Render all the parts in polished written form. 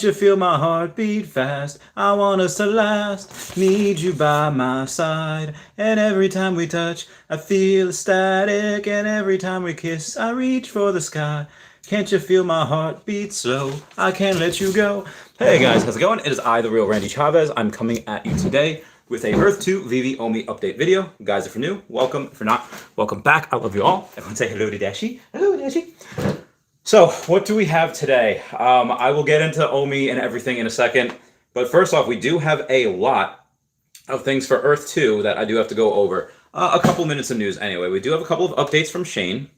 You feel my heart beat fast. I want us to last. Need you by my side. And every time we touch, I feel ecstatic. And every time we kiss, I reach for the sky. Can't you feel my heart beat slow? I can't let you go. Hey guys, how's it going? It is I, the real Randy Chavez. I'm coming at you today with a Earth 2 veve OMI update video. Guys, if you're new, welcome. If you're not, welcome back. I love you all. Everyone say hello to Dashi. Hello, Dashi. So, what do we have today? I will get into OMI and everything in a second, but first off, we do have a lot of things for Earth 2 that I do have to go over. A couple minutes of news anyway. We do have a couple of updates from Shane,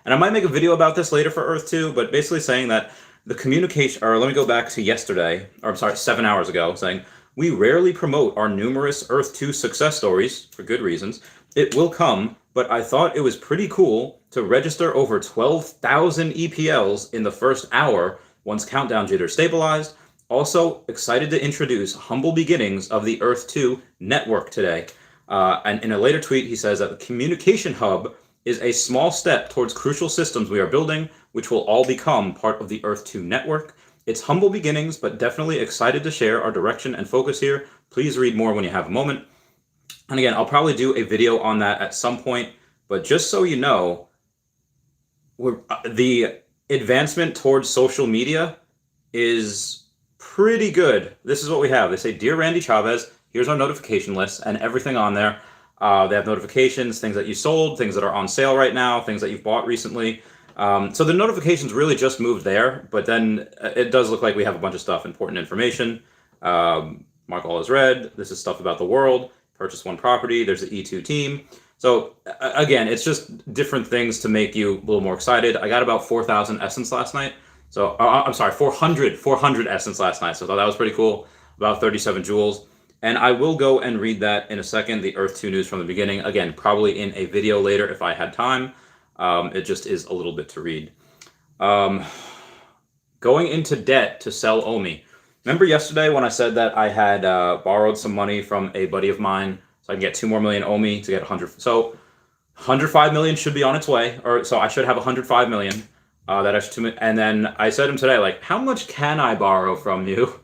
and I might make a video about this later for Earth 2, but basically saying that the communication, or let me go back to yesterday, or I'm sorry, 7 hours ago, saying, we rarely promote our numerous Earth 2 success stories, for good reasons. It will come, but I thought it was pretty cool to register over 12,000 EPLs in the first hour once countdown jitter stabilized. Also, excited to introduce humble beginnings of the Earth 2 network today. And in a later tweet, he says that the communication hub is a small step towards crucial systems we are building, which will all become part of the Earth 2 network. It's humble beginnings, but definitely excited to share our direction and focus here. Please read more when you have a moment. And again, I'll probably do a video on that at some point, but just so you know, the advancement towards social media is pretty good. This is what we have. They say, Dear Randy Chavez, here's our notification list and everything on there. They have notifications, things that you sold, things that are on sale right now, things that you've bought recently. So the notifications really just moved there, but then it does look like we have a bunch of stuff, important information. Mark all is red. This is stuff about the world. Purchase one property. There's the E2 team. So again, it's just different things to make you a little more excited. I got about 4,000 essence last night. So I'm sorry, 400 essence last night. So I thought that was pretty cool. About 37 jewels. And I will go and read that in a second, the Earth 2 news from the beginning. Again, probably in a video later if I had time. It just is a little bit to read. Going into debt to sell OMI. Remember yesterday when I said that I had borrowed some money from a buddy of mine so I can get 2 more million OMI to get 100. So 105 million should be on its way, or so I should have 105 million. That extra 2 million. And then I said to him today, like, how much can I borrow from you?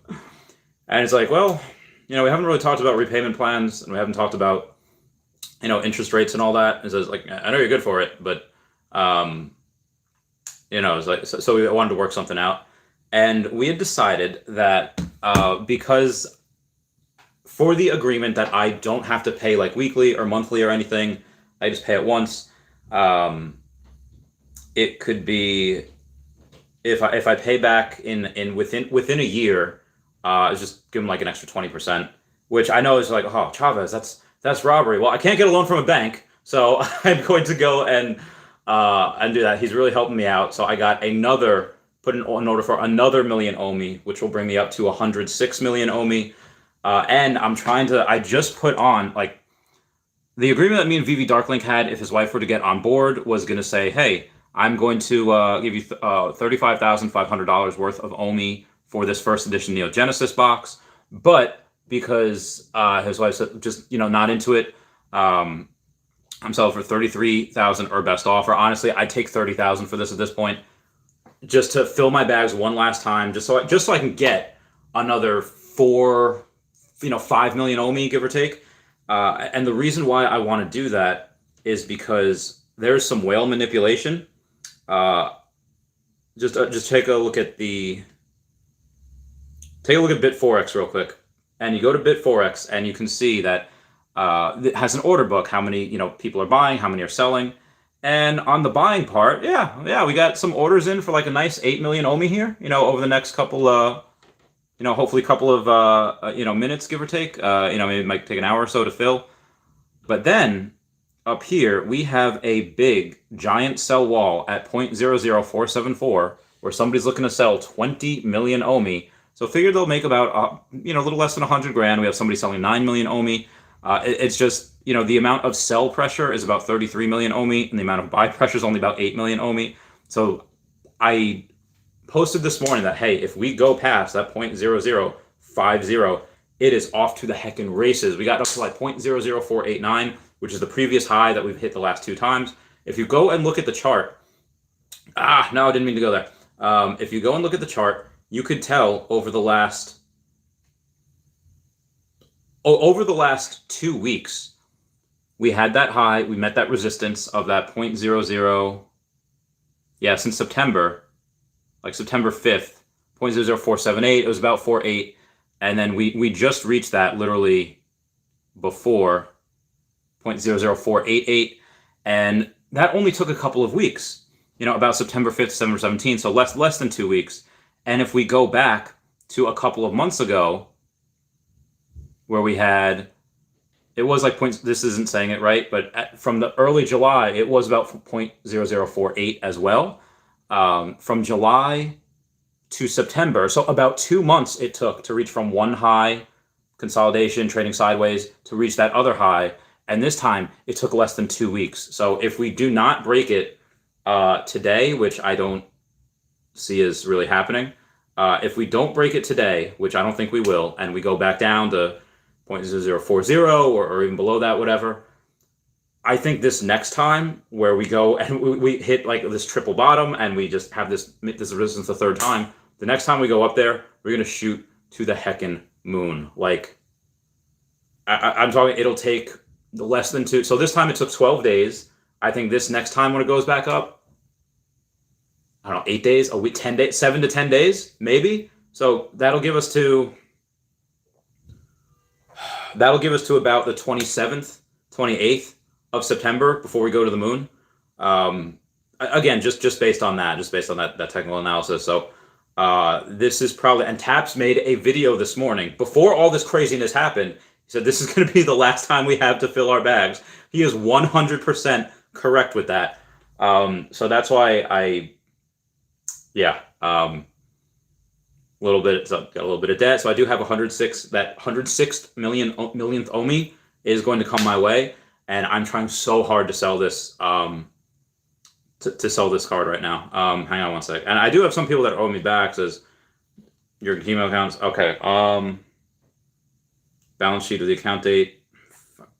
And it's like, well, we haven't really talked about repayment plans, and we haven't talked about, interest rates and all that. And so it's like, I know you're good for it, but it's like, so we wanted to work something out. And we had decided that because for the agreement that I don't have to pay like weekly or monthly or anything, I just pay it once. It could be if I pay back in within a year, just give them like an extra 20%, which I know is like, oh, Chavez, that's robbery. Well, I can't get a loan from a bank, so I'm going to go and do that. He's really helping me out. So I got put in an order for another million OMI, which will bring me up to 106 million OMI. And I just put on, like, the agreement that me and veve Darklink had, if his wife were to get on board, was going to say, hey, I'm going to give you $35,500 worth of OMI for this first edition Neo Genesis box. But because his wife's just, not into it, I'm selling for 33,000 or best offer. Honestly, I'd take 30,000 for this at this point, just to fill my bags one last time, just so I can get another 5 million OMI, give or take. And the reason why I want to do that is because there's some whale manipulation. Just take a look at Bit4x real quick, and you go to Bit4x and you can see that it has an order book, how many people are buying, how many are selling. And on the buying part, yeah, we got some orders in for like a nice 8 million OMI here, over the next couple, hopefully couple of, minutes, give or take. Maybe it might take an hour or so to fill. But then up here, we have a big giant sell wall at 0.00474, where somebody's looking to sell 20 million OMI. So figure they'll make about, a little less than 100 grand. We have somebody selling 9 million OMI. It's just, the amount of sell pressure is about 33 million OMI, and the amount of buy pressure is only about 8 million OMI. So I posted this morning that, hey, if we go past that 0.0050, it is off to the heckin' races. We got up to like 0.00489, which is the previous high that we've hit the last 2 times. If you go and look at the chart, no, I didn't mean to go there. If you go and look at the chart, you could tell over the last 2 weeks, we had that high, we met that resistance of that 0.00, yeah, since September, like September 5th, 0.00478, it was about 4.8, and then we just reached that literally before 0.00488, and that only took a couple of weeks, about September 5th, September 17th, so less than 2 weeks. And if we go back to a couple of months ago, where we had, it was like this isn't saying it right, but from the early July, it was about 0.0048 as well. From July to September, so about 2 months it took to reach from one high, consolidation, trading sideways, to reach that other high. And this time, it took less than 2 weeks. So if we do not break it today, which I don't see as really happening, if we don't break it today, which I don't think we will, and we go back down to 0.0040 or even below that, whatever, I think this next time where we go and we hit like this triple bottom and we just have this resistance the third time, the next time we go up there, we're going to shoot to the heckin' moon. Like, I'm talking, it'll take less than 2. So this time it took 12 days. I think this next time when it goes back up, I don't know, 8 days, a week, 10 days, 7 to 10 days, maybe. So that'll give us to about the 27th, 28th of September before we go to the moon. Again, just based on that, that technical analysis. So this is probably, and Taps made a video this morning before all this craziness happened. He said this is going to be the last time we have to fill our bags. He is 100% correct with that. So that's why got a little bit of debt. So I do have 106. That 106th millionth OMI is going to come my way, and I'm trying so hard to sell this. To sell this card right now. Hang on one sec. And I do have some people that owe me back. Says your email accounts. Okay. Balance sheet of the account date.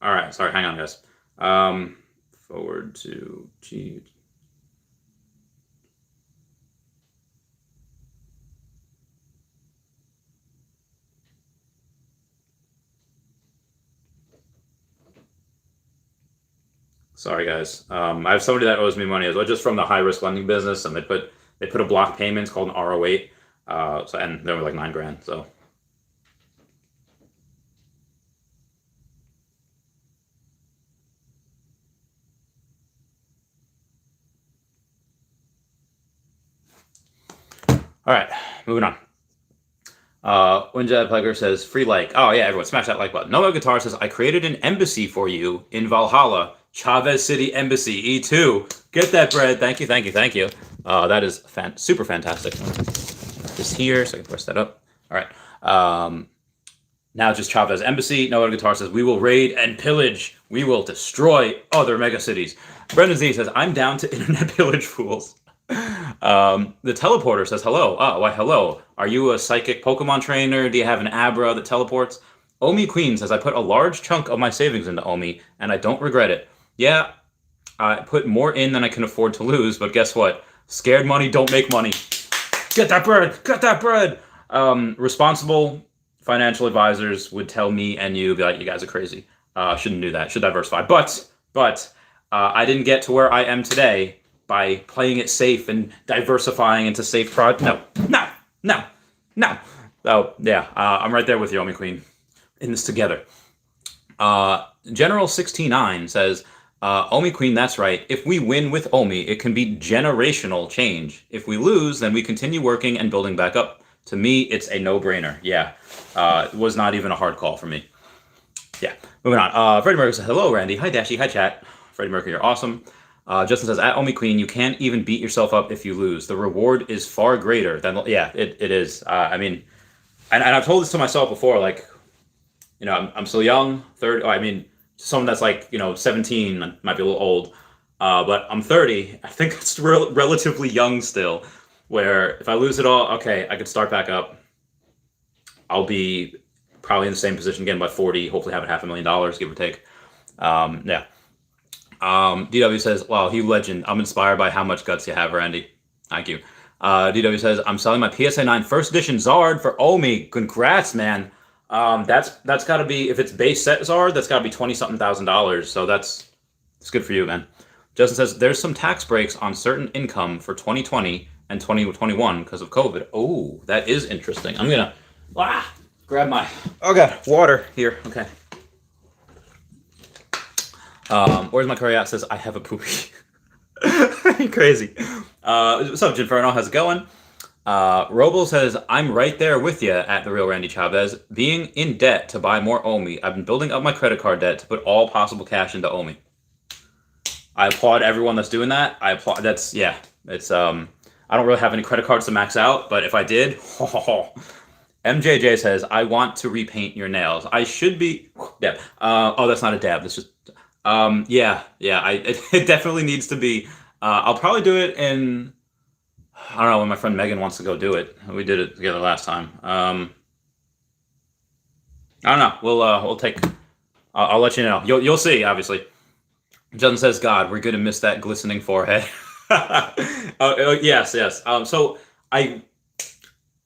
All right. Sorry. Hang on, guys. Forward to G. Sorry, guys. I have somebody that owes me money as well, just from the high risk lending business, and they put a block payment. It's called an RO8. And they were like $9,000. So. All right, moving on. Winjad Pleger says, free like. Oh, yeah, everyone, smash that like button. Noah Guitar says, I created an embassy for you in Valhalla. Chavez City Embassy, E2. Get that bread. Thank you. That is super fantastic. Just here, so I can press that up. All right. Now just Chavez Embassy. Noah Guitar says, we will raid and pillage. We will destroy other mega cities. Brendan Z says, I'm down to internet pillage fools. The teleporter says hello. Oh, why hello? Are you a psychic Pokemon trainer? Do you have an Abra that teleports? Omi Queen says, I put a large chunk of my savings into Omi, and I don't regret it. Yeah, I put more in than I can afford to lose, but guess what? Scared money don't make money. Get that bread! Responsible financial advisors would tell me and you, be like, you guys are crazy. Shouldn't do that. Should diversify. But I didn't get to where I am today by playing it safe and diversifying into safe product. No. So yeah, I'm right there with you, Omi Queen, in this together. General 69 says, Omi Queen, that's right. If we win with Omi, it can be generational change. If we lose, then we continue working and building back up. To me, it's a no-brainer. Yeah, it was not even a hard call for me. Yeah, moving on. Freddie Mercury says, hello, Randy. Hi, Dashy. Hi, chat. Freddie Mercury, you're awesome. Justin says, at Omi Queen, you can't even beat yourself up if you lose. The reward is far greater than, yeah, it is. I mean, and I've told this to myself before, like, I'm still young, someone that's like, 17 might be a little old, but I'm 30. I think it's relatively young still, where if I lose it all, okay, I could start back up. I'll be probably in the same position again by 40, hopefully having $500,000, give or take. Yeah. DW says, wow, you legend. I'm inspired by how much guts you have, Randy. Thank you. DW says, I'm selling my PSA 9 first edition Zard for OMI. Congrats, man. That's got to be, if it's base set Zard, that's got to be 20 something $1,000. So that's good for you, man. Justin says, there's some tax breaks on certain income for 2020 and 2021 because of COVID. Oh, that is interesting. I'm going to grab my, water here. Okay. Where's my curry at? Says, I have a poopy. Crazy. What's up, Ginferno? How's it going? Roble says, I'm right there with you at the real Randy Chavez. Being in debt to buy more OMI. I've been building up my credit card debt to put all possible cash into OMI. I applaud everyone that's doing that. It's, I don't really have any credit cards to max out, but if I did, MJJ says, I want to repaint your nails. I should be, dab. That's not a dab. That's just, it definitely needs to be. I'll probably do it in, I don't know, when my friend Megan wants to go do it. We did it together last time. I don't know. We'll take, I'll let you know. You'll see, obviously. Justin says, God, we're going to miss that glistening forehead. Yes. So I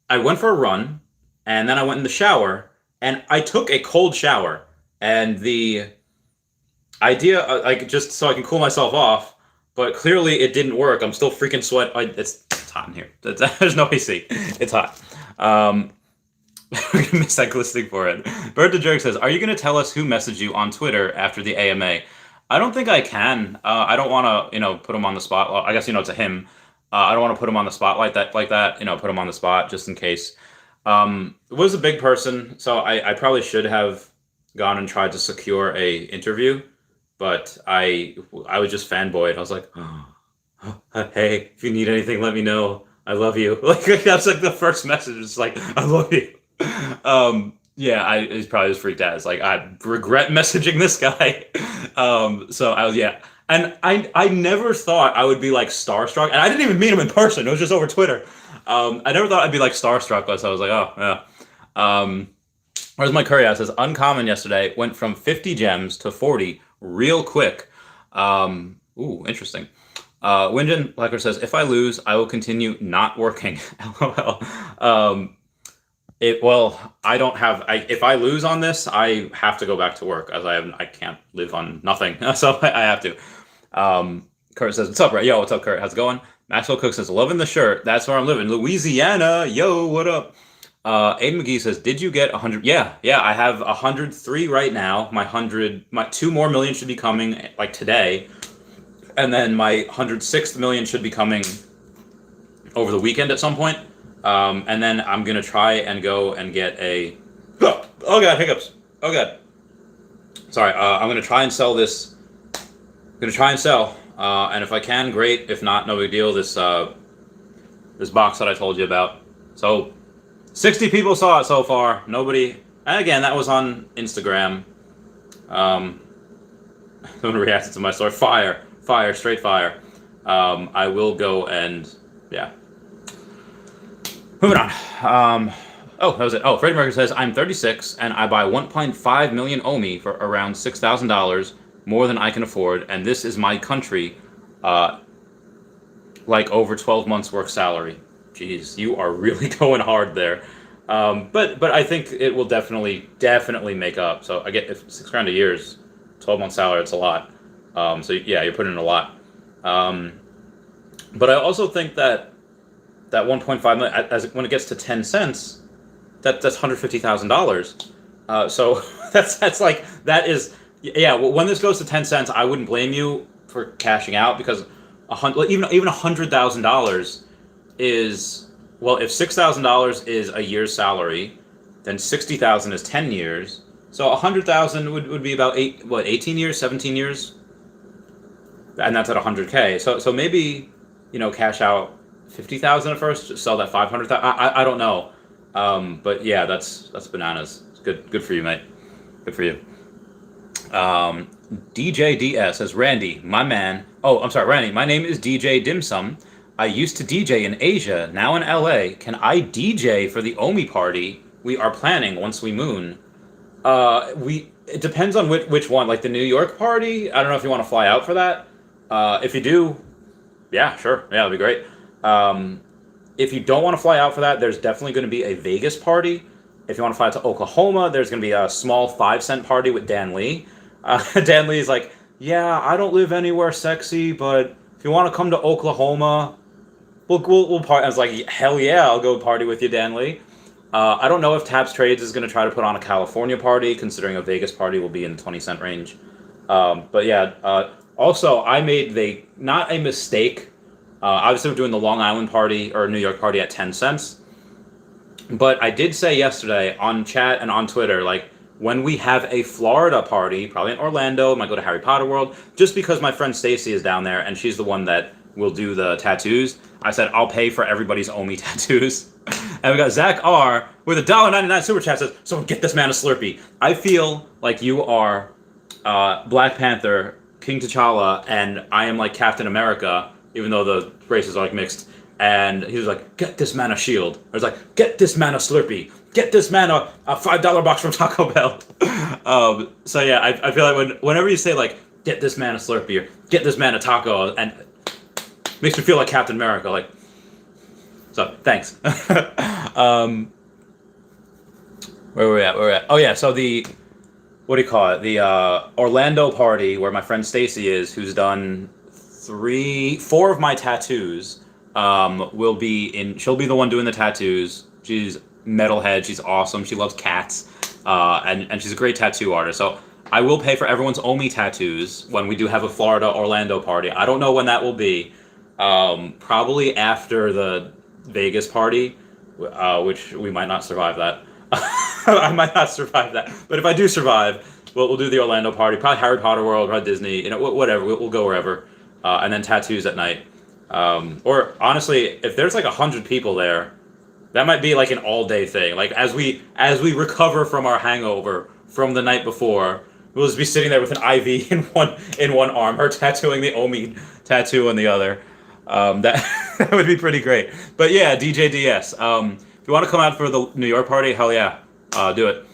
went for a run, and then I went in the shower, and I took a cold shower, and the idea, just so I can cool myself off, but clearly it didn't work. I'm still freaking sweat. It's hot in here. There's no AC. It's hot. We're gonna miss that glistening forehead. Bird the Jerk says, are you gonna tell us who messaged you on Twitter after the AMA? I don't think I can. I don't want to, put him on the spot. Well, I guess, it's a him. I don't want to put him on the spotlight like that. Put him on the spot just in case. It was a big person, so I probably should have gone and tried to secure a interview, but I was just fanboyed. I was like, hey, if you need anything, let me know. I love you. That's the first message. It's like, I love you. He's probably just freaked out. It's like, I regret messaging this guy. So I was, and I never thought I would be starstruck, and I didn't even meet him in person. It was just over Twitter. I never thought I'd be starstruck, so I was like, oh yeah. Where's my curry? It says, uncommon yesterday went from 50 gems to 40 real quick. Interesting. Winjin Blacker says, if I lose, I will continue not working. LOL. I don't have. If I lose on this, I have to go back to work, as I can't live on nothing. So I have to. Kurt says, "What's up, Ray? Yo, what's up, Kurt? How's it going?" Maxwell Cook says, "Loving the shirt. That's where I'm living, Louisiana. Yo, what up?" Aiden McGee says, "Did you get 100? Yeah. I have 103 right now. My 2 more million should be coming today, and then my 106th million should be coming over the weekend at some point." And then I'm going to try and go and get a... Oh, God, hiccups. Oh, God. Sorry, I'm going to try and sell this. I'm going to try and sell. And if I can, great. If not, no big deal. This box that I told you about. So, 60 people saw it so far. Nobody... And again, that was on Instagram. Someone reacted to my story. Fire, straight fire. I will go and... Yeah. Moving on. That was it. Freddie Mercury says, I'm 36, and I buy 1.5 million OMI for around $6,000, more than I can afford, and this is my country, over 12 months' work salary. Jeez, you are really going hard there. But I think it will definitely make up. So I get, if $6,000 a year is 12 months' salary, it's a lot. So yeah, you're putting in a lot. But I also think that 1.5 million, when it gets to 10 cents, that's $150,000. So that is when this goes to 10 cents, I wouldn't blame you for cashing out, because even $100,000 is, well, if $6,000 is a year's salary, then 60,000 is 10 years. So 100,000 would be about 18 years, 17 years, and that's at 100K. So maybe cash out 50,000 at first, sell that 500,000. I don't know, but yeah, that's bananas. It's good for you, mate. Good for you. DJ DS says, Randy, my man. Oh, I'm sorry, Randy. My name is DJ Dim Sum. I used to DJ in Asia, now in LA. Can I DJ for the OMI party we are planning once we moon? It depends on which one. Like the New York party, I don't know if you want to fly out for that. If you do, yeah, sure. Yeah, that'd be great. if you don't want to fly out for that, there's definitely going to be a Vegas party. If you want to fly out to Oklahoma, there's going to be a small 5 cent party with Dan Lee. Dan Lee is like, yeah, I don't live anywhere sexy, but if you want to come to Oklahoma, we'll party. I was like, hell yeah, I'll go party with you, Dan Lee. I don't know if Taps Trades is going to try to put on a California party, considering a Vegas party will be in the 20 cent range. But yeah, also, I made not a mistake. Obviously, we're doing the Long Island party or New York party at 10 cents. But I did say yesterday on chat and on Twitter, like, when we have a Florida party, probably in Orlando, might go to Harry Potter World, just because my friend Stacy is down there and she's the one that will do the tattoos. I said, I'll pay for everybody's OMI tattoos. And we got Zach R with a $1.99 super chat says, so get this man a Slurpee. I feel like you are Black Panther, King T'Challa, and I am like Captain America, even though the races are like mixed. And he was like, get this man a shield. I was like, get this man a Slurpee. Get this man a $5 box from Taco Bell. So yeah, I feel like whenever you say like, get this man a Slurpee or get this man a taco, and makes me feel like Captain America. Like, so thanks. Where we're at? Oh yeah, so what do you call it? The Orlando party where my friend Stacy is, who's done 4 of my tattoos. Will be in. She'll be the one doing the tattoos. She's metalhead. She's awesome. She loves cats. And she's a great tattoo artist. So I will pay for everyone's OMI tattoos when we do have a Florida Orlando party. I don't know when that will be. Probably after the Vegas party, which we might not survive that. I might not survive that. But if I do survive, we'll do the Orlando party. Probably Harry Potter World, probably Disney. You know, whatever. We'll go wherever. And then tattoos at night. Or honestly, if there's like 100 people there, that might be like an all-day thing. Like as we recover from our hangover from the night before, we'll just be sitting there with an IV in one arm, her tattooing the OMI tattoo on the other. That would be pretty great. But yeah, DJ DS. If you want to come out for the New York party, hell yeah, do it.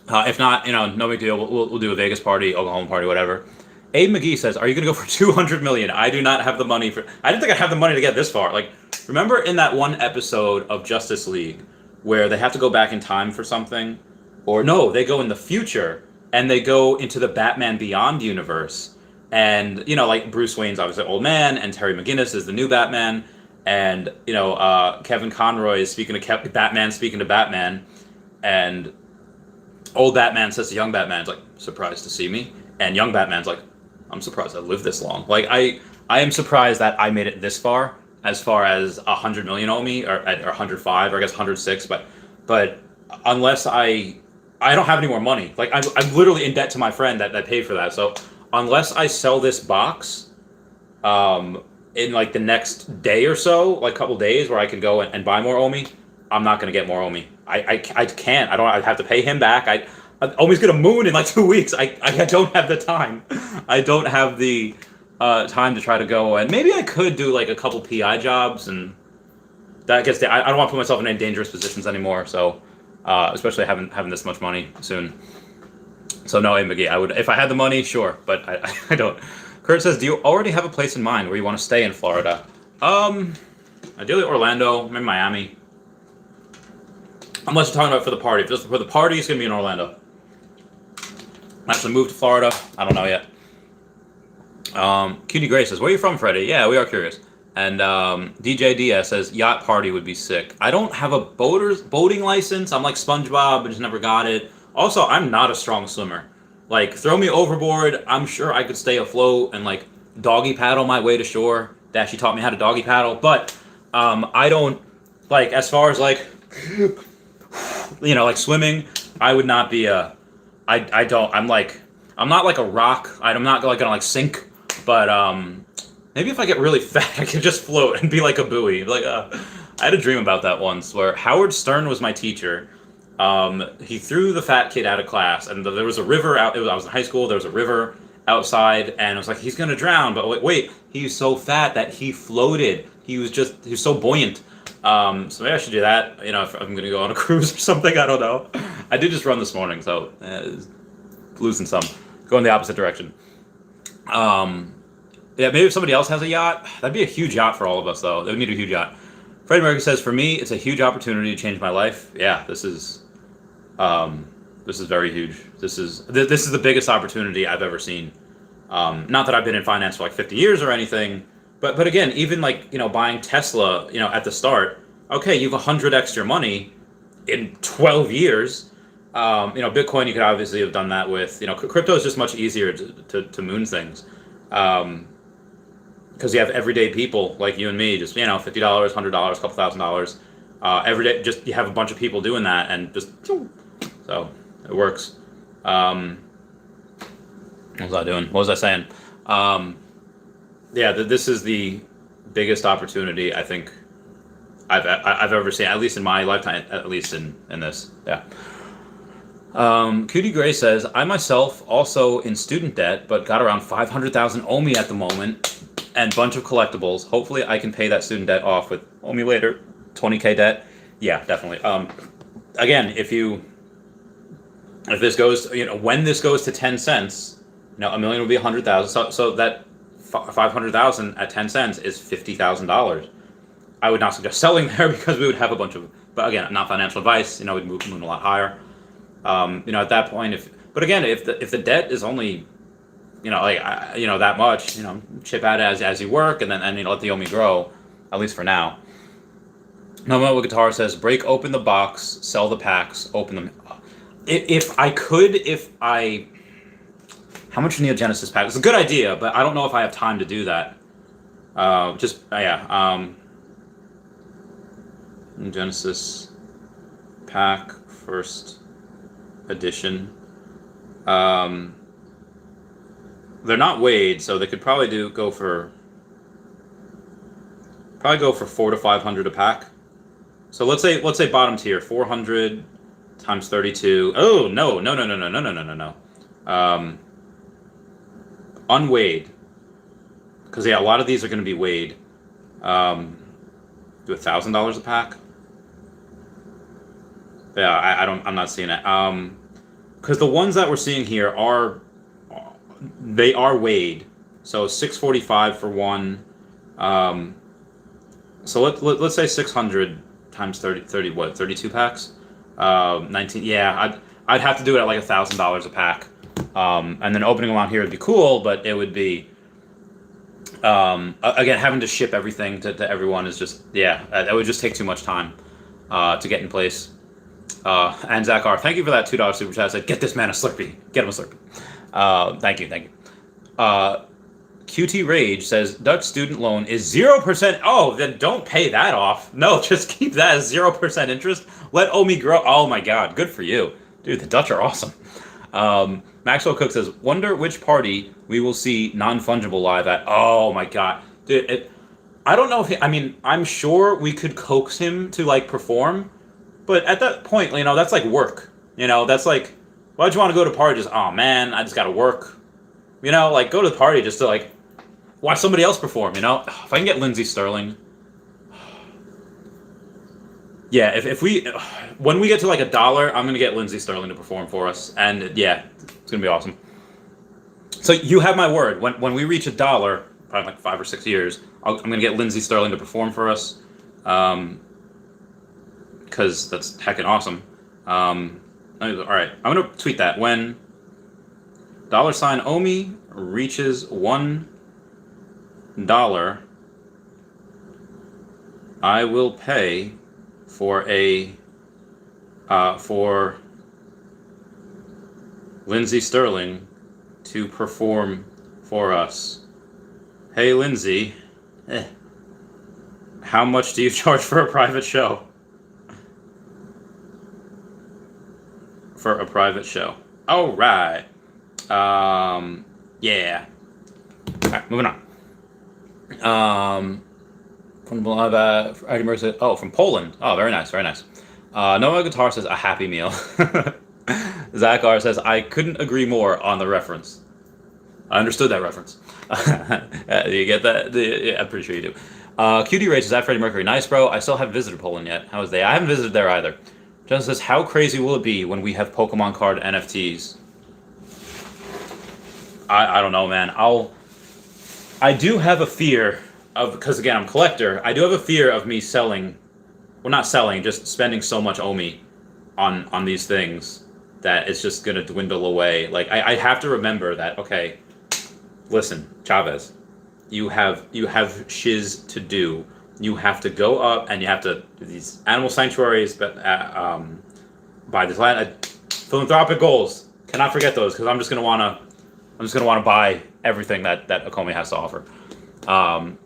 If not, no big deal. We'll do a Vegas party, Oklahoma party, whatever. Abe McGee says, are you going to go for 200 million? I do not have the money for... I didn't think I'd have the money to get this far. Like, remember in that one episode of Justice League where they have to go back in time for something? Or no, they go in the future and they go into the Batman Beyond universe. And, like Bruce Wayne's obviously old man and Terry McGinnis is the new Batman. And, Kevin Conroy is speaking to Batman. And old Batman says to young Batman, it's like, surprised to see me? And young Batman's like, I'm surprised I lived this long. Like, I am surprised that I made it this far as 100 million OMI, or 105, or I guess 106. But unless I don't have any more money. Like, I'm literally in debt to my friend that paid for that. So unless I sell this box, in like the next day or so, like a couple days, where I can go and buy more OMI, I'm not gonna get more OMI. I can't. I have to pay him back. OMI's gonna moon in like 2 weeks. I don't have the time. I don't have the time to try to go, and maybe I could do like a couple PI jobs, and that gets. I don't want to put myself in any dangerous positions anymore. So, especially having this much money soon. So no, McGee. I would, if I had the money, sure, but I don't. Kurt says, do you already have a place in mind where you want to stay in Florida? Ideally Orlando, maybe Miami. Unless you're talking about for the party. If it's for the party, it's gonna be in Orlando. Actually moved to Florida. I don't know yet. Cutie Gray says, where are you from, Freddie? Yeah, we are curious. And DJ DS says, yacht party would be sick. I don't have a boating license. I'm like SpongeBob, I just never got it. Also, I'm not a strong swimmer. Like, throw me overboard, I'm sure I could stay afloat and like doggy paddle my way to shore. Dashi taught me how to doggy paddle, but I don't, like, as far as like, like swimming, I would not be I'm not like a rock. I'm not like gonna like sink, but maybe if I get really fat, I could just float and be like a buoy. Like I had a dream about that once, where Howard Stern was my teacher. He threw the fat kid out of class, and there was a river out. I was in high school. There was a river outside, and I was like, he's gonna drown. But wait, he's so fat that he floated. He was so buoyant. So maybe I should do that. If I'm gonna go on a cruise or something, I don't know. I did just run this morning, so losing some, going the opposite direction. Yeah, maybe if somebody else has a yacht, that'd be a huge yacht for all of us, though. That would need a huge yacht. Freddie Mercury says, for me, it's a huge opportunity to change my life. Yeah, this is very huge. This is the biggest opportunity I've ever seen. Not that I've been in finance for like 50 years or anything, but again, even like, buying Tesla, at the start, okay, you've 100x your money in 12 years. Bitcoin, you could obviously have done that with, crypto is just much easier to moon things. Because you have everyday people like you and me, just, $50, $100, a couple $1,000 every day. Just you have a bunch of people doing that, and just so it works. What was I doing? What was I saying? This is the biggest opportunity I think I've ever seen, at least in my lifetime, at least in this. Yeah. Cutie Gray says, I myself also in student debt, but got around 500,000 OMI at the moment. And bunch of collectibles. Hopefully I can pay that student debt off with OMI later. 20K debt. Yeah, definitely. Again, if this goes, when this goes to 10 cents, $1 million will be 100,000. So that 500,000 at 10 cents is $50,000. I would not suggest selling there because we would have a bunch of, but again, not financial advice, we'd move a lot higher. At that point, but again, if the debt is only, that much, chip at it as you work, and then let the OMI grow, at least for now. No Guitar says, break open the box, sell the packs, open them. How much Neogenesis pack? It's a good idea, but I don't know if I have time to do that. Genesis pack, first edition. They're not weighed, so they could probably go for 400 to 500 a pack. So let's say bottom tier, 400 times 32. Oh no. Unweighed, because a lot of these are going to be weighed. Do $1,000 a pack. Yeah, I'm not seeing it. Because the ones that we're seeing here are weighed. So 645 for one. So let's say 600 times 30 what? 32 packs. 19. Yeah, I'd have to do it at like $1,000 a pack. And then opening them out here would be cool, but it would be again, having to ship everything to everyone is just, that would just take too much time to get in place. And Zach R, thank you for that $2 super chat. I said, get this man a Slurpee. Get him a Slurpee. Thank you. QT Rage says, Dutch student loan is 0%. Oh, then don't pay that off. No, just keep that as 0% interest. Let OMI grow. Oh my God, good for you. Dude, the Dutch are awesome. Maxwell Cook says, wonder which party we will see non-fungible live at. Oh my God. Dude, I don't know if I'm sure we could coax him to like perform, but at that point, that's like work. That's like, why'd you want to go to a party? Just, oh man, I just gotta work. Like go to the party just to like watch somebody else perform, If I can get Lindsey Sterling. Yeah, if when we get to like $1, I'm gonna get Lindsey Sterling to perform for us, and yeah, it's gonna be awesome. So you have my word. When we reach $1, probably like 5 or 6 years, I'm gonna get Lindsey Sterling to perform for us, because that's heckin' awesome. All right, I'm gonna tweet that when $OMI reaches $1, I will pay for for Lindsey Sterling to perform for us. Hey Lindsey, how much do you charge for a private show? For a private show. All right. Yeah. All right, moving on. From Poland. Oh, very nice, very nice. Noah Guitar says a Happy Meal. Zach R says, I couldn't agree more on the reference. I understood that reference. Do you get that? Yeah, I'm pretty sure you do. QD Rage says, at Freddie Mercury. Nice, bro. I still haven't visited Poland yet. How is they? I haven't visited there either. John says, how crazy will it be when we have Pokemon card NFTs? I don't know, man. I do have a fear because again, I'm a collector. I do have a fear of me selling, well, not selling, just spending so much OMI on these things that it's just gonna dwindle away. Like I have to remember that. Okay, listen, Chavez, you have shiz to do. You have to go up and you have to these animal sanctuaries, but by this land, philanthropic goals. Cannot forget those because I'm just gonna wanna buy everything that Okomi has to offer. And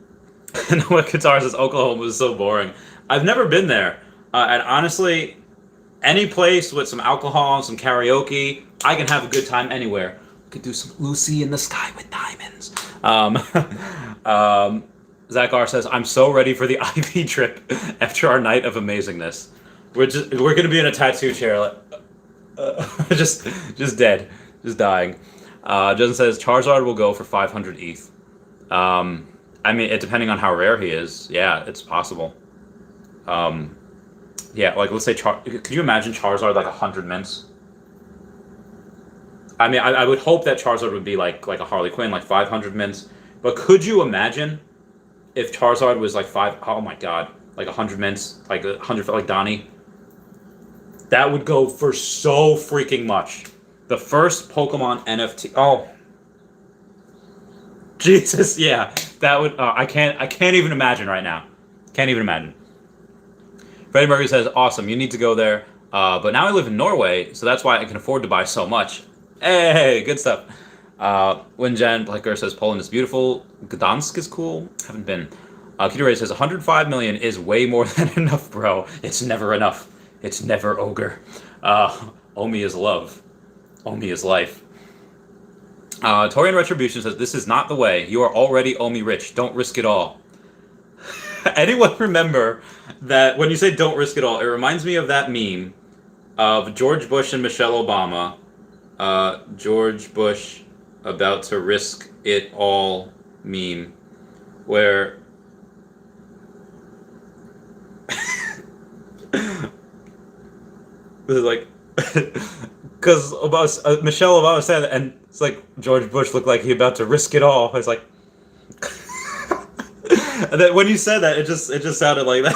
what Qatar says, Oklahoma is so boring. I've never been there, and honestly, any place with some alcohol, some karaoke, I can have a good time anywhere. We could do some Lucy in the Sky with Diamonds. Zach R says, I'm so ready for the IV trip after our night of amazingness. We're gonna be in a tattoo chair, like, just dead, just dying. Justin says Charizard will go for 500 ETH. I mean, depending on how rare he is, yeah, it's possible. Yeah, like let's say could you imagine Charizard like 100 mints? I mean, I would hope that Charizard would be like a Harley Quinn, like 500 mints. But could you imagine if Charizard was like oh my god, like 100 mints, like 100 for like Donnie? That would go for so freaking much. The first Pokemon NFT. Oh, Jesus, yeah, that would. I can't even imagine right now. Can't even imagine. Freddie Murphy says, awesome, you need to go there. But now I live in Norway, so that's why I can afford to buy so much. Hey, good stuff. Winjan Blecker says, Poland is beautiful. Gdansk is cool. Haven't been. Kitty Ray says, 105 million is way more than enough, bro. It's never enough. It's never ogre. Omi is love. Omi is life. Torian Retribution says, this is not the way. You are already Omi rich. Don't risk it all. Anyone remember that when you say don't risk it all, it reminds me of that meme of George Bush and Michelle Obama. George Bush about to risk it all meme. Where this is like because Michelle Obama said that, and it's like George Bush looked like he about to risk it all. It's like, and then when you said that, it just sounded like that.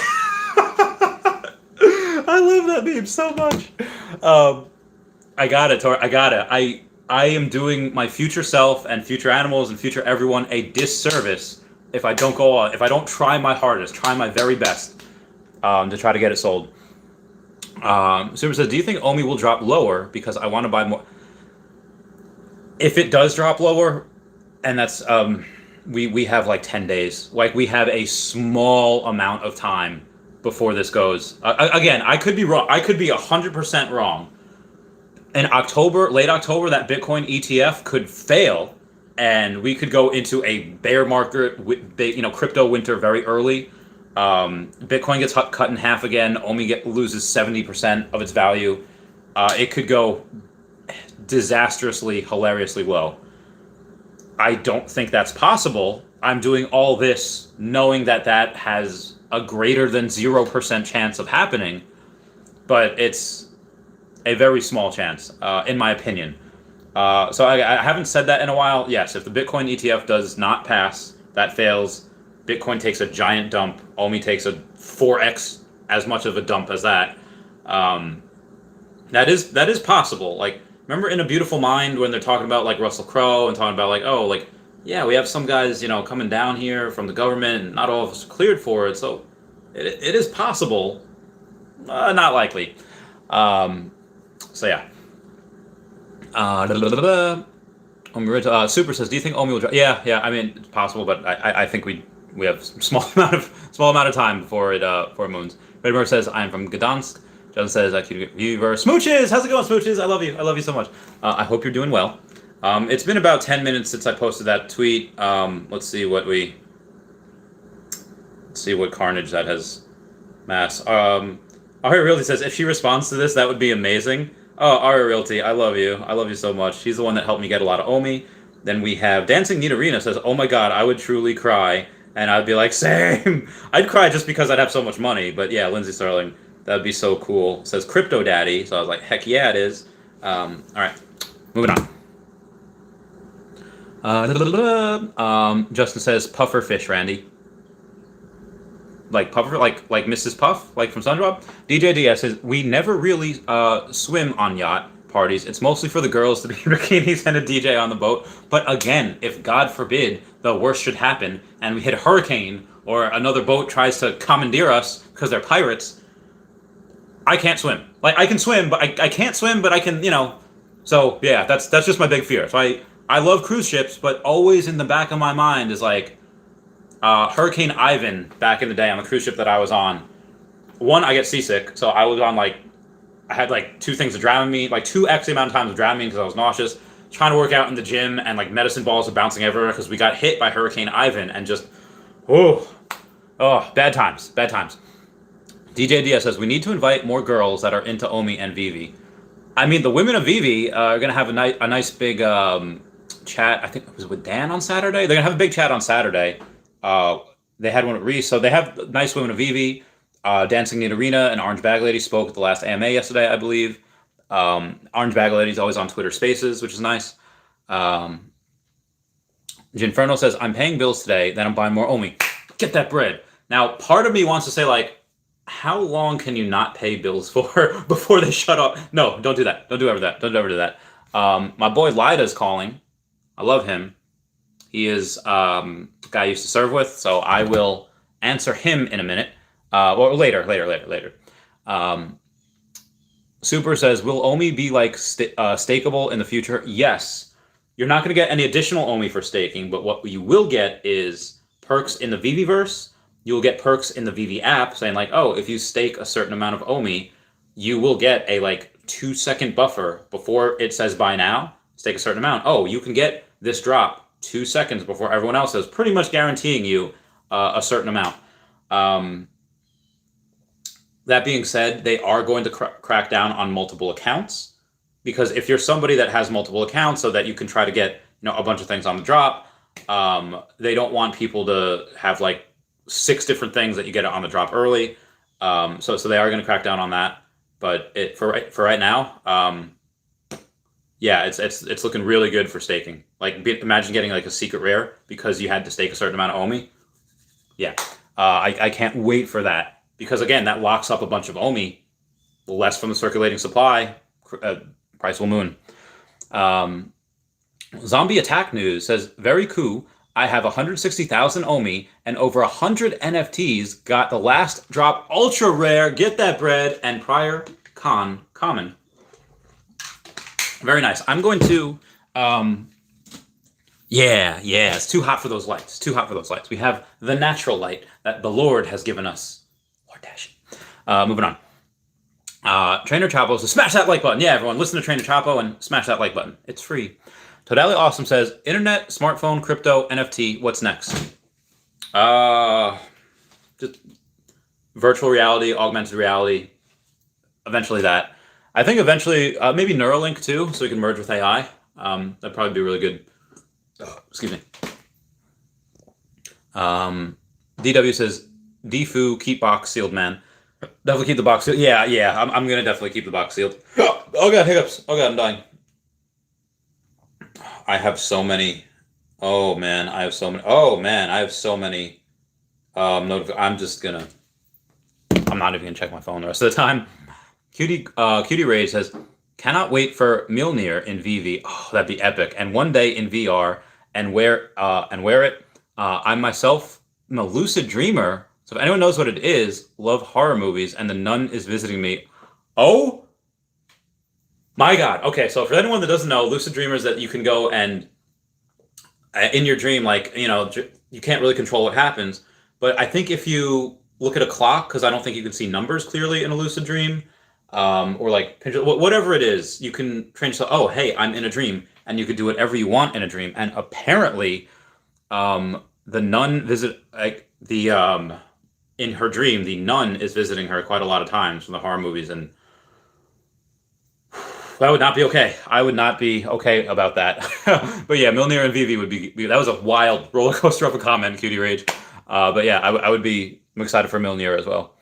I love that meme so much. I got it, Tor. I got it. I am doing my future self and future animals and future everyone a disservice if I don't go on, if I don't try my hardest, try my very best to try to get it sold. Super says, do you think OMI will drop lower because I want to buy more? If it does drop lower, and that's we have like 10 days, like we have a small amount of time before this goes. Again, I could be wrong. I could be 100% wrong. In October, late October, that Bitcoin ETF could fail, and we could go into a bear market, crypto winter very early. Bitcoin gets cut in half again. OMI loses 70% of its value. It could go disastrously, hilariously low. I don't think that's possible. I'm doing all this knowing that has a greater than 0% chance of happening, but it's a very small chance, in my opinion. So I haven't said that in a while. Yes, if the Bitcoin ETF does not pass, that fails, Bitcoin takes a giant dump, OMI takes a 4x as much of a dump as that. That is possible. Like, remember in A Beautiful Mind when they're talking about like Russell Crowe and talking about like, oh, like, yeah, we have some guys, coming down here from the government and not all of us are cleared for it. So it is possible, not likely. So yeah. Super says, do you think OMI will drop? Yeah. I mean, it's possible, but I think we have small amount of time before it moons. Redmore says, I'm from Gdansk. John says, viewer. Smooches! How's it going, Smooches? I love you so much. I hope you're doing well. It's been about 10 minutes since I posted that tweet. Let's see what carnage that has mass. Aria Realty says, if she responds to this, that would be amazing. Oh, Aria Realty, I love you. I love you so much. She's the one that helped me get a lot of OMI. Then we have Dancing Nitarina says, oh my god, I would truly cry. And I'd be like, same. I'd cry just because I'd have so much money. But yeah, Lindsay Sterling, that'd be so cool. Says Crypto Daddy. So I was like, heck yeah, it is. All right, moving on. Justin says, puffer fish, Randy. like Puffer, like Mrs. Puff, like from SpongeBob. DJ DS says we never really swim on yacht parties. It's mostly for the girls to be in bikinis and a DJ on the boat. But again, if God forbid the worst should happen and we hit a hurricane or another boat tries to commandeer us because they're pirates, I can't swim. Like I can swim, but I can't swim, but I can, So yeah, that's just my big fear. So I love cruise ships, but always in the back of my mind is like Hurricane Ivan back in the day on the cruise ship that I was on. One, I get seasick, so I was on I had like two things that drowned me, like 2x the amount of times of drowning me because I was nauseous. Trying to work out in the gym and like medicine balls are bouncing everywhere because we got hit by Hurricane Ivan and just bad times. DJ DS says we need to invite more girls that are into OMI and veve. I mean, the women of veve are gonna have a nice big chat. I think it was with Dan on Saturday. They're gonna have a big chat on Saturday. They had one with Reese, so they have nice women of veve dancing in the arena. And Orange Bag Lady spoke at the last AMA yesterday, I believe. Orange Bag Lady's always on Twitter Spaces, which is nice. Ginferno says I'm paying bills today, then I'm buying more OMI. Get that bread. Now, part of me wants to say like, how long can you not pay bills for before they shut up? No, don't do that. Don't do ever do that. My boy Lida's calling. I love him. He is the guy I used to serve with, so I will answer him in a minute. Or later. Super says, will OMI be like stakeable in the future? Yes. You're not going to get any additional OMI for staking, but what you will get is perks in the Veveverse. You'll get perks in the veve app saying like, oh, if you stake a certain amount of OMI, you will get a 2-second buffer before it says buy now, stake a certain amount. Oh, you can get this drop 2 seconds before everyone else is, pretty much guaranteeing you a certain amount. That being said, they are going to crack down on multiple accounts, because if you're somebody that has multiple accounts so that you can try to get a bunch of things on the drop, they don't want people to have 6 different things that you get on the drop early. So they are going to crack down on that. But for right now, yeah, it's looking really good for staking. Imagine getting a secret rare because you had to stake a certain amount of OMI. Yeah, I can't wait for that, because again, that locks up a bunch of OMI, less from the circulating supply. Price will moon. Zombie Attack News says, very cool. I have 160,000 OMI and over 100 NFTs. Got the last drop ultra rare. Get that bread. And prior common. Very nice. I'm going to. Yeah. It's too hot for those lights. We have the natural light that the Lord has given us. Lord Dash. Moving on. Trainer Chapo says, smash that like button. Yeah, everyone, listen to Trainer Chapo and smash that like button. It's free. Totally Awesome says, internet, smartphone, crypto, NFT, what's next? Just virtual reality, augmented reality, eventually that. I think eventually, maybe Neuralink too, so we can merge with AI. That'd probably be really good. Excuse me. DW says, Defu, keep box sealed, man. Definitely keep the box sealed. Yeah, I'm going to definitely keep the box sealed. Oh God, hiccups. Oh God, I'm dying. I have so many. Oh man, I have so many. I'm not even gonna check my phone the rest of the time. Cutie Rage says, cannot wait for Mjolnir in veve. Oh, that'd be epic. And one day in VR and wear it. I myself am a lucid dreamer. So if anyone knows what it is, love horror movies, and the nun is visiting me. Oh my God. Okay, so for anyone that doesn't know, lucid dreamers, that you can go and in your dream, you can't really control what happens. But I think if you look at a clock, because I don't think you can see numbers clearly in a lucid dream, or whatever it is, you can train yourself. Oh, hey, I'm in a dream, and you could do whatever you want in a dream. And apparently, the nun in her dream, the nun is visiting her quite a lot of times from the horror movies, and that would not be okay. I would not be okay about that. But yeah, Mjolnir and veve would be that was a wild roller coaster of a comment, Cutie Rage. But yeah, I'm excited for Mjolnir as well.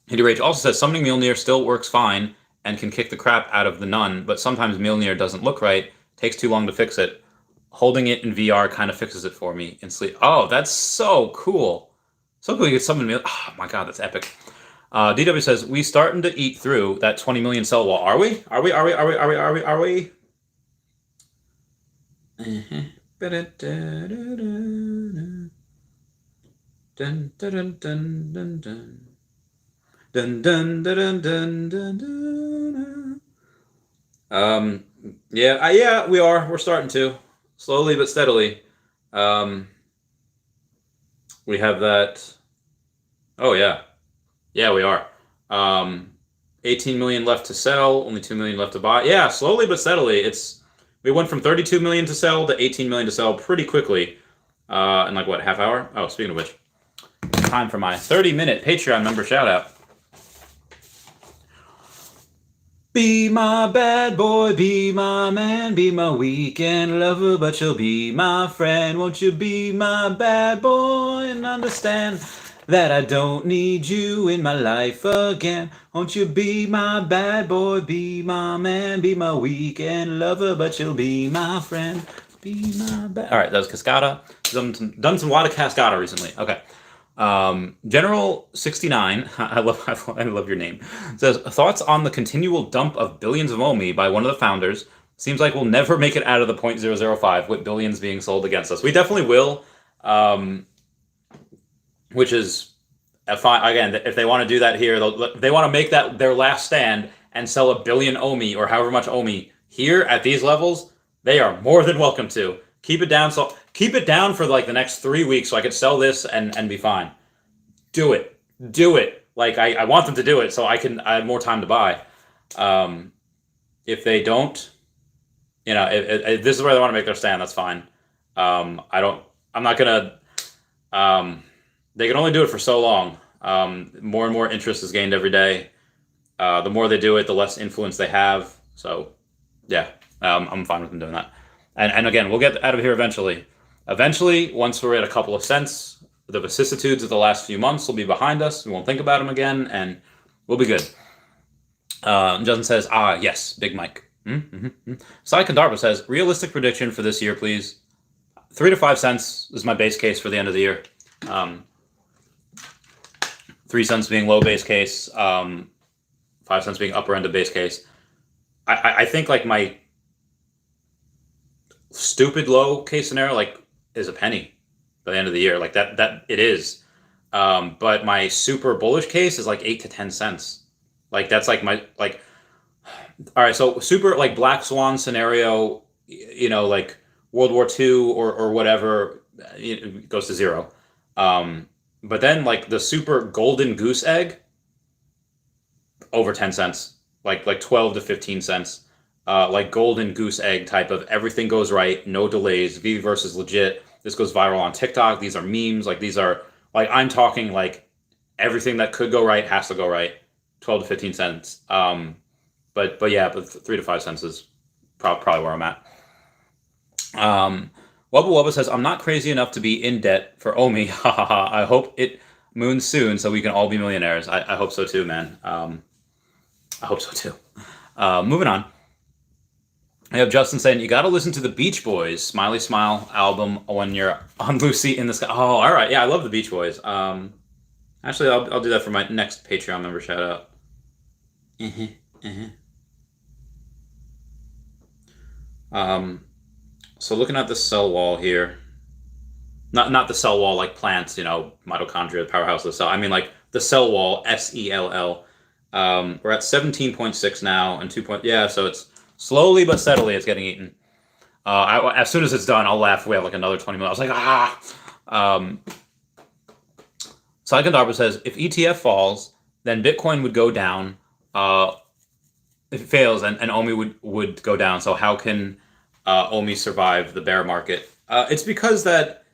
Cutie Rage also says, summoning Mjolnir still works fine and can kick the crap out of the nun, but sometimes Mjolnir doesn't look right, takes too long to fix it. Holding it in VR kind of fixes it for me in sleep. Oh, that's so cool. So cool, you get someone. Oh my god, that's epic. DW says we starting to eat through that 20 million cell wall. Are we? Are we? Are we? Are we? Are we? Are we? Are we? Dun dun dun dun dun dun. Dun dun dun dun dun dun. Yeah, we are. We're starting to slowly but steadily. We have that. Oh yeah, yeah, we are. 18 million left to sell, only 2 million left to buy. Yeah, slowly but steadily. We went from 32 million to sell to 18 million to sell pretty quickly. In like what, half hour? Oh, speaking of which, time for my 30-minute Patreon member shout out. Be my bad boy, be my man, be my weekend lover, but you'll be my friend. Won't you be my bad boy and understand that I don't need you in my life again? Won't you be my bad boy, be my man, be my weekend lover, but you'll be my friend. Be my bad. All right, that was Cascada. Done some a lot of Cascada recently. Okay. General 69, I love your name, says thoughts on the continual dump of billions of OMI by one of the founders. Seems like we'll never make it out of the 0.005 with billions being sold against us. We definitely will, which is fine. Again, if they want to do that here, they want to make that their last stand and sell 1 billion OMI or however much OMI here at these levels. They are more than welcome to keep it down. So keep it down for like the next 3 weeks so I could sell this and be fine. Do it. Like I want them to do it so I have more time to buy. If they don't, if this is where they want to make their stand, that's fine. I'm not gonna. They can only do it for so long. More and more interest is gained every day. The more they do it, the less influence they have. So, yeah, I'm fine with them doing that. And again, we'll get out of here eventually. Eventually, once we're at a couple of cents, the vicissitudes of the last few months will be behind us. We won't think about them again, and we'll be good. Justin says, yes, Big Mike. Sai Kandarba says, realistic prediction for this year, please. 3 to 5 cents is my base case for the end of the year. 3 cents being low base case, 5 cents being upper end of base case. I think like my stupid low case scenario is a penny by the end of the year. Like that it is. But my super bullish case is like 8 to 10 cents. Like that's like my all right, so super like black swan scenario, like World War II or whatever, it goes to 0. But then like the super golden goose egg, over 10 cents, like 12 to 15 cents. Like golden goose egg type of everything goes right, no delays, veve is legit. This goes viral on TikTok. These are memes. Like these are like, I'm talking like everything that could go right has to go right. 12 to 15 cents. But 3 to 5 cents is probably where I'm at. Wubba Wubba says, I'm not crazy enough to be in debt for OMI. I hope it moons soon so we can all be millionaires. I hope so too, man. I hope so too. Moving on. I have Justin saying, you got to listen to the Beach Boys Smiley Smile album when you're on Lucy in the Sky. Oh, all right. Yeah, I love the Beach Boys. Actually, I'll do that for my next Patreon member shout out. So looking at the cell wall here, not the cell wall like plants, mitochondria, the powerhouse of the cell. I mean like the cell wall, SELL. We're at 17.6 now and 2. Yeah, so it's slowly but steadily it's getting eaten. As soon as it's done, I'll laugh. We have like another 20 minutes. I was like, Sai Darba says, if ETF falls, then Bitcoin would go down. If it fails, and OMI would go down. So how can OMI survive the bear market? It's because that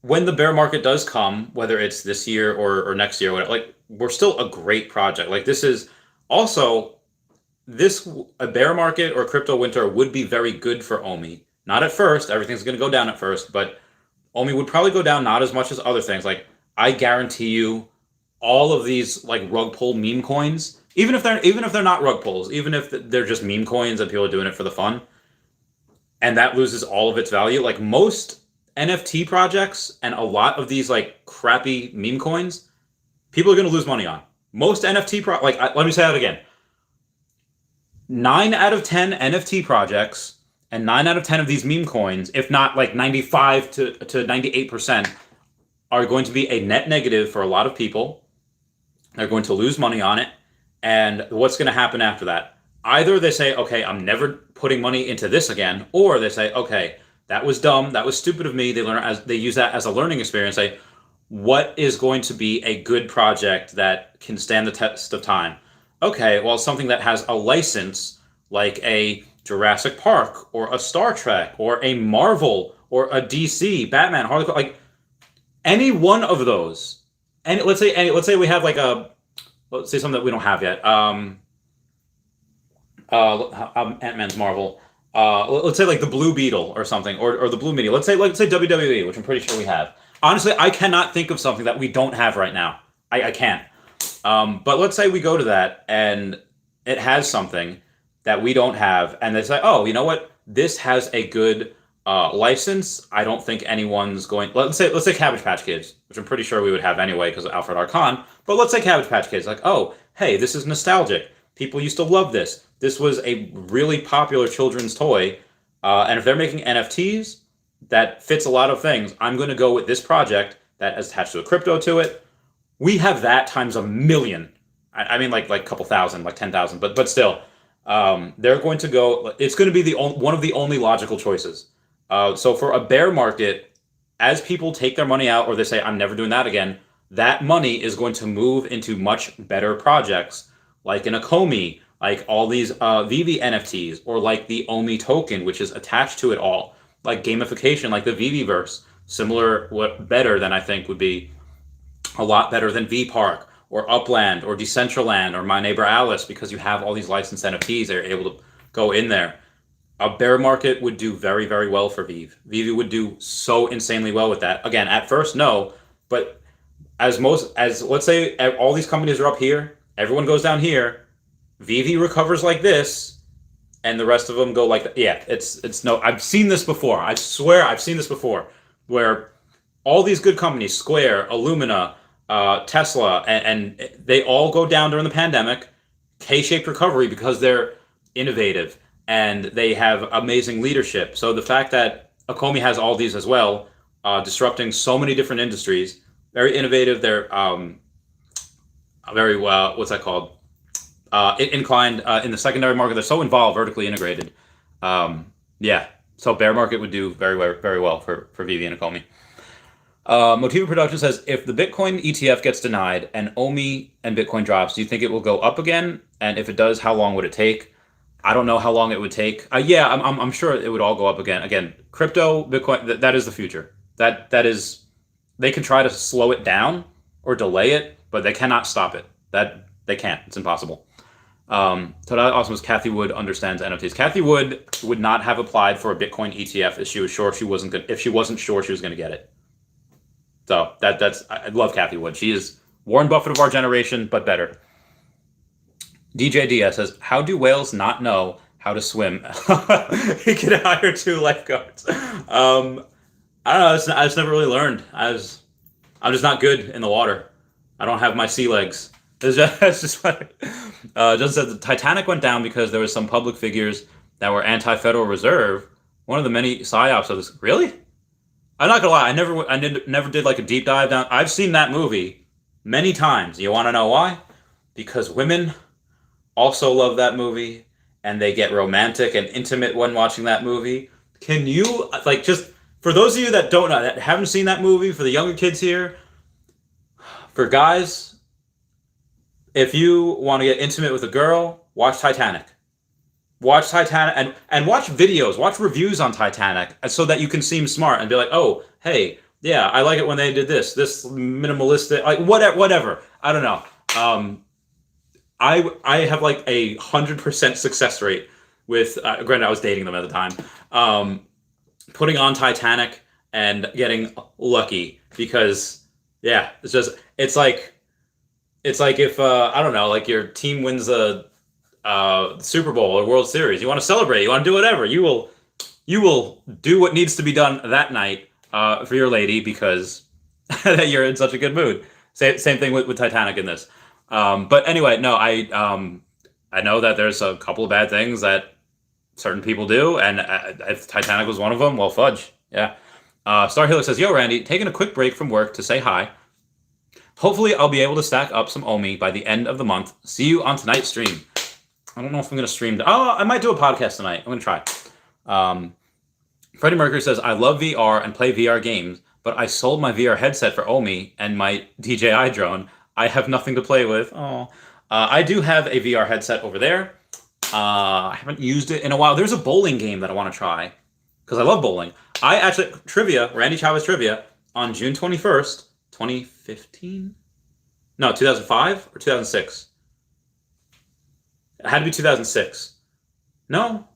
when the bear market does come, whether it's this year or next year, whatever, like we're still a great project. Like this is also a bear market or crypto winter would be very good for OMI. Not at first, everything's going to go down at first, but OMI would probably go down not as much as other things. Like I guarantee you, all of these like rug pull meme coins, even if they're not rug pulls, even if they're just meme coins and people are doing it for the fun, and that loses all of its value. Like most NFT projects and a lot of these like crappy meme coins, people are going to lose money on. Most let me say that again. 9 out of 10 NFT projects and 9 out of 10 of these meme coins, if not like 95 to 98%, are going to be a net negative for a lot of people. They're going to lose money on it. And what's going to happen after that? Either they say, okay, I'm never putting money into this again, or they say, okay, that was dumb, that was stupid of me. They use that as a learning experience. Say, what is going to be a good project that can stand the test of time? Okay, well, something that has a license, like a Jurassic Park or a Star Trek or a Marvel or a DC, Batman, Harley Quinn, like any one of those. And let's say we have let's say something that we don't have yet. Ant-Man's Marvel. Let's say like the Blue Beetle or something, or the Blue Mini. Let's say WWE, which I'm pretty sure we have. Honestly, I cannot think of something that we don't have right now. I can't. But let's say we go to that and it has something that we don't have, and they say, oh, you know what? This has a good license. I don't think anyone's going. Let's say Cabbage Patch Kids, which I'm pretty sure we would have anyway because of Alfred Arcon. But let's say Cabbage Patch Kids, like, oh, hey, this is nostalgic. People used to love this. This was a really popular children's toy, and if they're making NFTs that fits a lot of things, I'm going to go with this project that is attached to a crypto to it. We have that times a million. I mean, like a couple thousand, like 10,000, but still, they're going to go. It's going to be one of the only logical choices. So for a bear market, as people take their money out or they say, I'm never doing that again, that money is going to move into much better projects like an OMI, like all these veve NFTs, or like the OMI token, which is attached to it all, like gamification, like the veveverse, better than I think would be a lot better than V-Park or Upland or Decentraland or My Neighbor Alice, because you have all these licensed NFTs that are able to go in there. A bear market would do very, very well for veve. Veve would do so insanely well with that. Again, at first, no, but as let's say all these companies are up here, everyone goes down here, veve recovers like this, and the rest of them go like that. Yeah, it's no. I've seen this before. I swear I've seen this before, where all these good companies, Square, Illumina, Tesla, and they all go down during the pandemic, K-shaped recovery because they're innovative and they have amazing leadership. So the fact that OMI has all these as well, disrupting so many different industries, very innovative. They're very what's that called? Inclined in the secondary market. They're so involved, vertically integrated. Yeah, so bear market would do very well for veve and OMI. Motiva Production says, if the Bitcoin ETF gets denied and OMI and Bitcoin drops, do you think it will go up again? And if it does, how long would it take? I don't know how long it would take. Yeah, I'm sure it would all go up again. Again, crypto, Bitcoin, that is the future. That is, they can try to slow it down or delay it, but they cannot stop it. They can't. It's impossible. So that also was Kathy Wood understands NFTs. Kathy Wood would not have applied for a Bitcoin ETF if she was sure if she wasn't sure she was going to get it. So I love Kathy Wood. She is Warren Buffett of our generation, but better. DJ Diaz says, how do whales not know how to swim? He could hire 2 lifeguards. I don't know. I just never really learned. I'm just not good in the water. I don't have my sea legs. It's just funny. Just said the Titanic went down because there was some public figures that were anti-Federal Reserve. One of the many psyops of this. Really? I'm not gonna lie. I never did like a deep dive down. I've seen that movie many times. You want to know why? Because women also love that movie, and they get romantic and intimate when watching that movie. Can you just for those of you that don't know, that haven't seen that movie, for the younger kids here, for guys, if you want to get intimate with a girl, watch Titanic. Watch Titanic and watch videos, watch reviews on Titanic so that you can seem smart and be like, oh, hey, yeah, I like it when they did this minimalistic, like whatever. I don't know. I have like 100% success rate with, granted I was dating them at the time, putting on Titanic and getting lucky because, yeah, it's like if, I don't know, like your team wins a Super Bowl or World Series, you want to celebrate, you want to do whatever, you will do what needs to be done that night, for your lady because you're in such a good mood. Same thing with Titanic in this. But anyway, no, I know that there's a couple of bad things that certain people do, and if Titanic was one of them, well, fudge. Yeah. Star Healer says, "Yo, Randy, taking a quick break from work to say hi. Hopefully, I'll be able to stack up some OMI by the end of the month. See you on tonight's stream." I don't know if I'm going to stream. I might do a podcast tonight. I'm going to try. Freddie Mercury says, "I love VR and play VR games, but I sold my VR headset for OMI and my DJI drone. I have nothing to play with." Oh, I do have a VR headset over there. I haven't used it in a while. There's a bowling game that I want to try because I love bowling. I actually, Randy Chavez trivia, on June 21st, 2015? No, 2005 or 2006? It had to be 2006. No?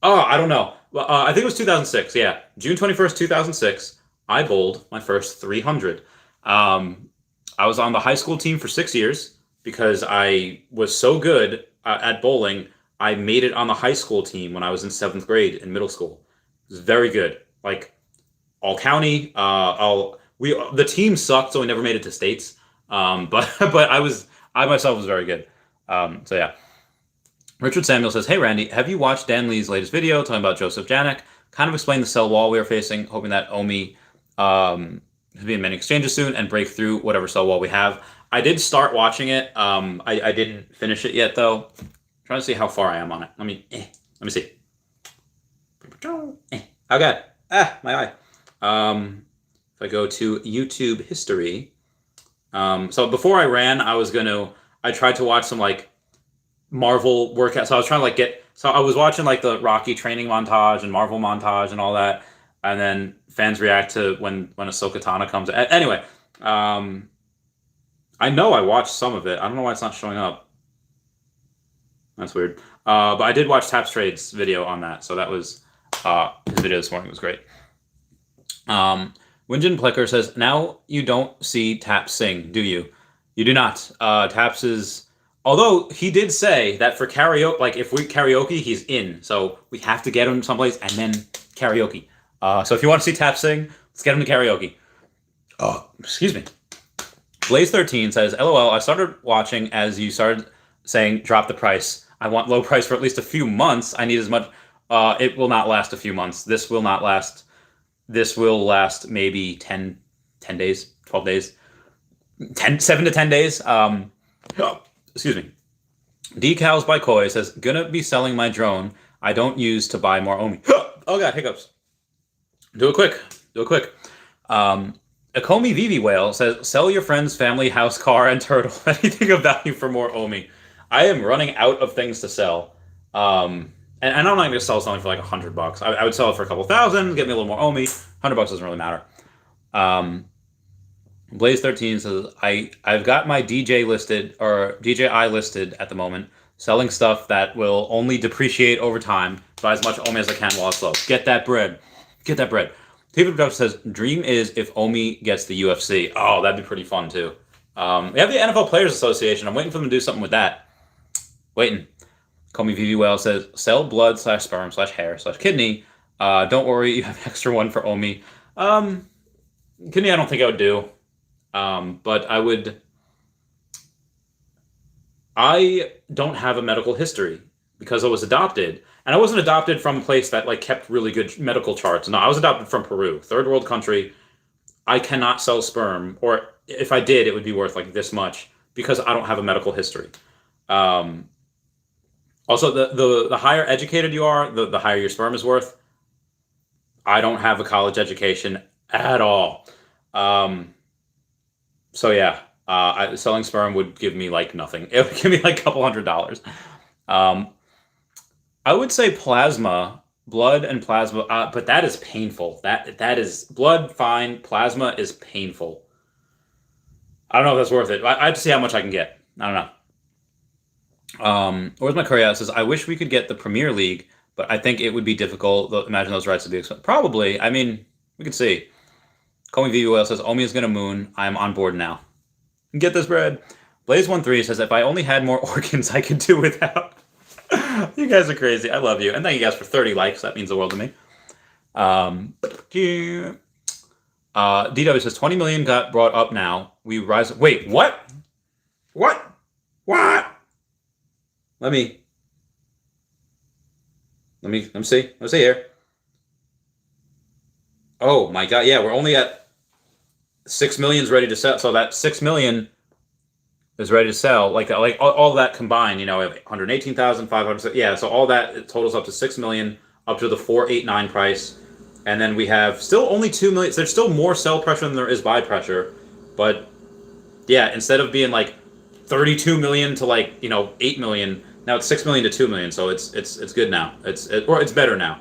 Oh, I don't know. Well, I think it was 2006. Yeah, June 21st, 2006. I bowled my first 300. I was on the high school team for 6 years because I was so good at bowling. I made it on the high school team when I was in 7th grade in middle school. It was very good. Like all county. The team sucked, so we never made it to states. But I myself was very good. So yeah. Richard Samuel says, "Hey Randy, have you watched Dan Lee's latest video talking about Joseph Janik? Kind of explain the cell wall we are facing, hoping that OMI will be in many exchanges soon and break through whatever cell wall we have." I did start watching it. I didn't finish it yet though. I'm trying to see how far I am on it. Let me see. Okay. My eye. If I go to YouTube history. So before I ran, I tried to watch some like Marvel workout. So I was trying to so I was watching like the Rocky training montage and Marvel montage and all that. And then fans react to when Ahsoka Tano comes. Anyway, I know I watched some of it. I don't know why it's not showing up. That's weird. But I did watch Taps Trade's video on that. So that was, his video this morning was great. Winjin Plicker says, "Now you don't see Taps sing, do you?" You do not. Taps is, although he did say that for karaoke, like if we karaoke, he's in. So we have to get him someplace and then karaoke. So if you want to see Taps sing, let's get him to karaoke. Oh, excuse me. Blaze13 says, "LOL, I started watching as you started saying drop the price. I want low price for at least a few months. I need as much. It will not last a few months. This will not last. This will last maybe 10 days, 12 days, 7 to 10 days. Excuse me. Decals by Koi says, "Gonna be selling my drone I don't use to buy more OMI." Oh god, hiccups. Do it quick. Akomi Vivi Whale says, "Sell your friend's family, house, car, and turtle. Anything of value for more OMI." I am running out of things to sell. And I'm not going to sell something for like $100. I would sell it for a couple thousand, get me a little more OMI. $100 doesn't really matter. Blaze13 says, I've got my DJI listed at the moment, selling stuff that will only depreciate over time. Buy as much OMI as I can while it's low. Get that bread. TV Production says, "Dream is if OMI gets the UFC." Oh, that'd be pretty fun too. We have the NFL Players Association. I'm waiting for them to do something with that. Waiting. Call me VV Whale says, "Sell blood/sperm/hair/kidney. Don't worry, you have extra one for OMI." Kidney I don't think I would do. But I don't have a medical history because I was adopted. And I wasn't adopted from a place that like kept really good medical charts. No, I was adopted from Peru, third world country. I cannot sell sperm, or if I did, it would be worth like this much because I don't have a medical history. Also, the higher educated you are, the higher your sperm is worth. I don't have a college education at all. So yeah, selling sperm would give me like nothing. It would give me like a couple $100. I would say plasma, blood and plasma, but that is painful. That is blood, fine. Plasma is painful. I don't know if that's worth it. I have to see how much I can get. I don't know. Where's my Korea? It says, "I wish we could get the Premier League, but I think it would be difficult. Imagine those rights would be expensive." Probably. I mean, we could see. Call me VUL says, "Omi is gonna moon. I am on board now. Get this bread." Blaze13 says, "If I only had more organs, I could do without." You guys are crazy. I love you. And thank you guys for 30 likes. That means the world to me. DW says 20 million got brought up now. We rise. Wait, what? What? What? Let me see. Let me see here. Oh my god, yeah, we're only at 6 million's ready to sell. So that 6 million is ready to sell. Like all that combined, we have 118,500. Yeah, so all that it totals up to 6 million, up to the 489 price. And then we have still only 2 million. So there's still more sell pressure than there is buy pressure. But yeah, instead of being like 32 million to 8 million, now it's 6 million to 2 million. So it's good now. It's better now.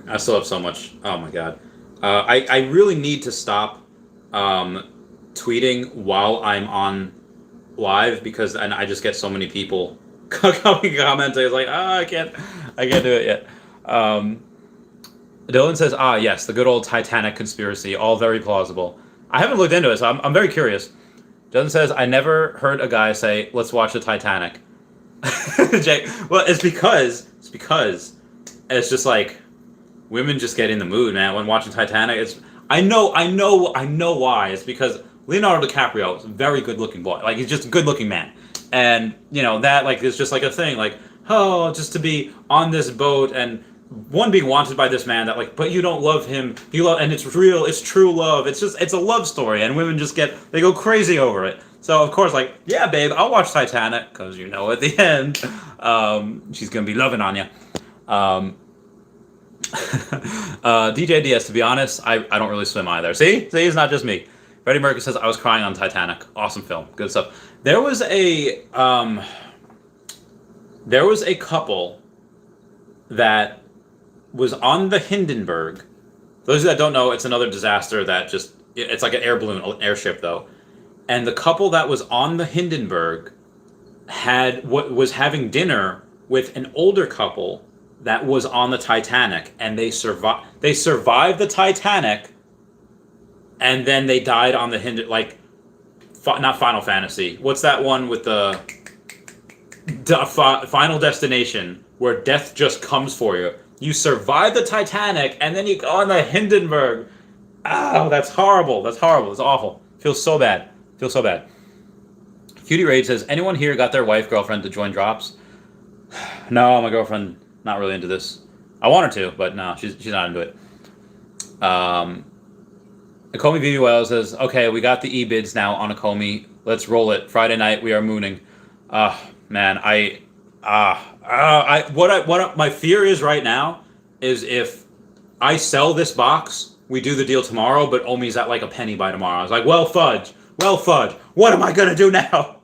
I still have so much. Oh my god. I really need to stop tweeting while I'm on live because I just get so many people commenting. It's like, I can't do it yet. Dylan says, yes, the good old Titanic conspiracy, all very plausible. I haven't looked into it, so I'm very curious. Dylan says, I never heard a guy say, let's watch the Titanic. Jay, well, it's because it's just like women just get in the mood, man. When watching Titanic, I know why. It's because Leonardo DiCaprio is a very good-looking boy. Like, he's just a good-looking man, and that is just like a thing. Like, just to be on this boat and one being wanted by this man but you don't love him. And it's real. It's true love. It's a love story, and women just they go crazy over it. So of course, yeah, babe, I'll watch Titanic because at the end, she's gonna be loving on you. DJ DS, to be honest, I don't really swim either. See, it's not just me. Freddie Mercury says I was crying on Titanic. Awesome film, good stuff. There was a couple that was on the Hindenburg. Those that don't know, it's another disaster that it's like an air balloon, an airship though. And the couple that was on the Hindenburg was having dinner with an older couple that was on the Titanic, and they survived the Titanic, and then they died on the not Final Fantasy. What's that one with the Final Destination, where death just comes for you? You survive the Titanic, and then you go on the Hindenburg. Oh, that's horrible. That's horrible. It's awful. Feels so bad. Cutie Raid says, anyone here got their girlfriend to join drops? No, my girlfriend not really into this. I want her to, but no, she's not into it. Akomi VV Wells says, okay, we got the e-bids now on Akomi. Let's roll it. Friday night, we are mooning. Man, what my fear is right now is if I sell this box, we do the deal tomorrow, but Omi's at a penny by tomorrow. I was like, well, fudge. What am I gonna do now?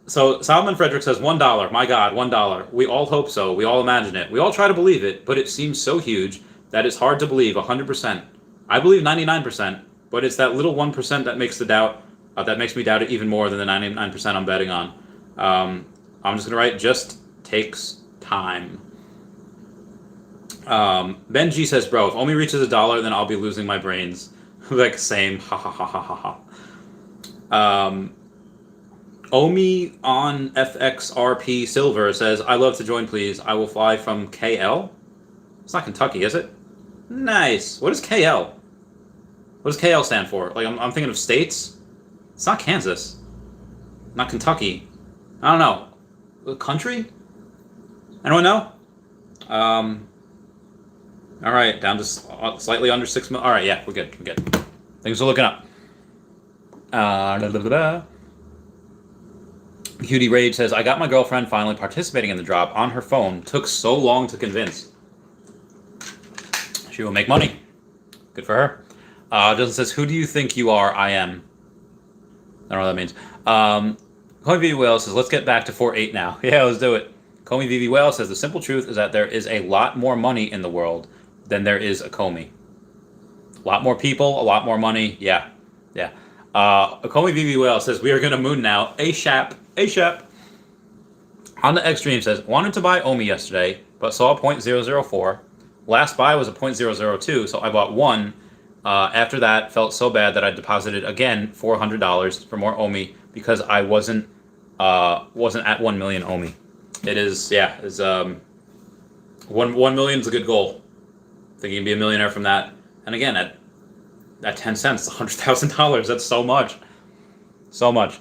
So Solomon Frederick says $1. My God, $1. We all hope so. We all imagine it. We all try to believe it, but it seems so huge that it's hard to believe 100%. I believe 99%, but it's that little 1% that makes me doubt it even more than the 99% I'm betting on. I'm just gonna write just takes time. Ben G says, bro, if Omi reaches $1, then I'll be losing my brains. Same. Ha ha ha ha ha ha. Omi on FXRP Silver says, I love to join, please. I will fly from KL. It's not Kentucky, is it? Nice. What is KL? What does KL stand for? I'm thinking of states. It's not Kansas. Not Kentucky. I don't know. Country? Anyone know? All right, down to slightly under 6 million. All right, yeah, we're good. Things are looking up. Cutie Rage says, I got my girlfriend finally participating in the drop on her phone. Took so long to convince. She will make money. Good for her. Justin says, who do you think you are? I am. I don't know what that means. Comey VV Whale says, let's get back to 4-8 now. Yeah, let's do it. Comey VV Whale says, the simple truth is that there is a lot more money in the world than there is a Comey. A lot more people, a lot more money. Yeah. Comey VV Whale says, we are going to moon now. ASAP. On the Extreme says, wanted to buy OMI yesterday, but saw a 0.004. Last buy was a 0.002, so I bought one. After that, felt so bad that I deposited again $400 for more OMI because I wasn't at 1 million OMI. It is, 1 million is a good goal. Think you can be a millionaire from that. And again, at 10 cents, $100,000. That's so much. So much.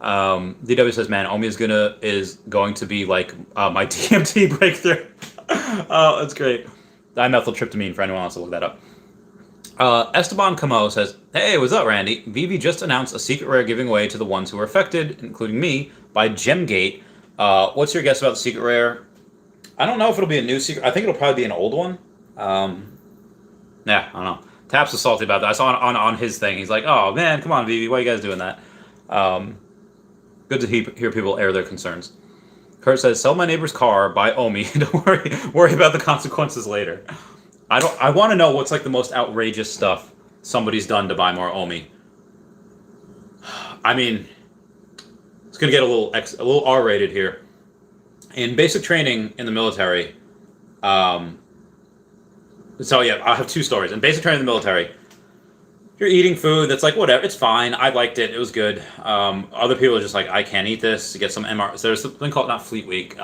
DW says, man, OMI is going to be like my DMT breakthrough. Oh, that's great. Dimethyltryptamine, for anyone else to look that up. Esteban Camo says, hey, what's up, Randy? veve just announced a secret rare giving away to the ones who were affected, including me, by Gemgate. What's your guess about the secret rare? I don't know if it'll be a new secret. I think it'll probably be an old one. Yeah, I don't know. Taps is salty about that. I saw on his thing. He's like, oh, man, come on, veve. Why are you guys doing that? Good to hear people air their concerns. Kurt says, sell my neighbor's car, buy OMI. Don't worry about the consequences later. I want to know what's like the most outrageous stuff somebody's done to buy more OMI. I mean, it's gonna get a little R-rated here. In basic training in the military, so yeah, I have two stories. In basic training in the military, you're eating food that's like whatever, it's fine. I liked it, it was good. Other people are just like, I can't eat this. You get some MR. So there's something called not Fleet Week,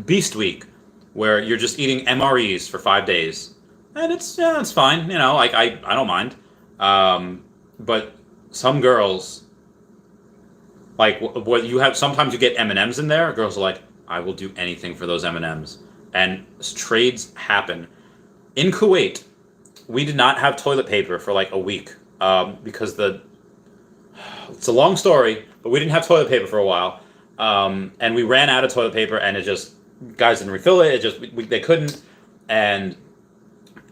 Beast Week, where you're just eating MREs for 5 days. And it's fine, you know, like I don't mind. But some girls, like what you have, sometimes you get M&Ms in there. Girls are like, I will do anything for those M&Ms. And trades happen. In Kuwait, we did not have toilet paper for like a week because it's a long story, but we didn't have toilet paper for a while. And we ran out of toilet paper, and guys didn't refill it. They couldn't. And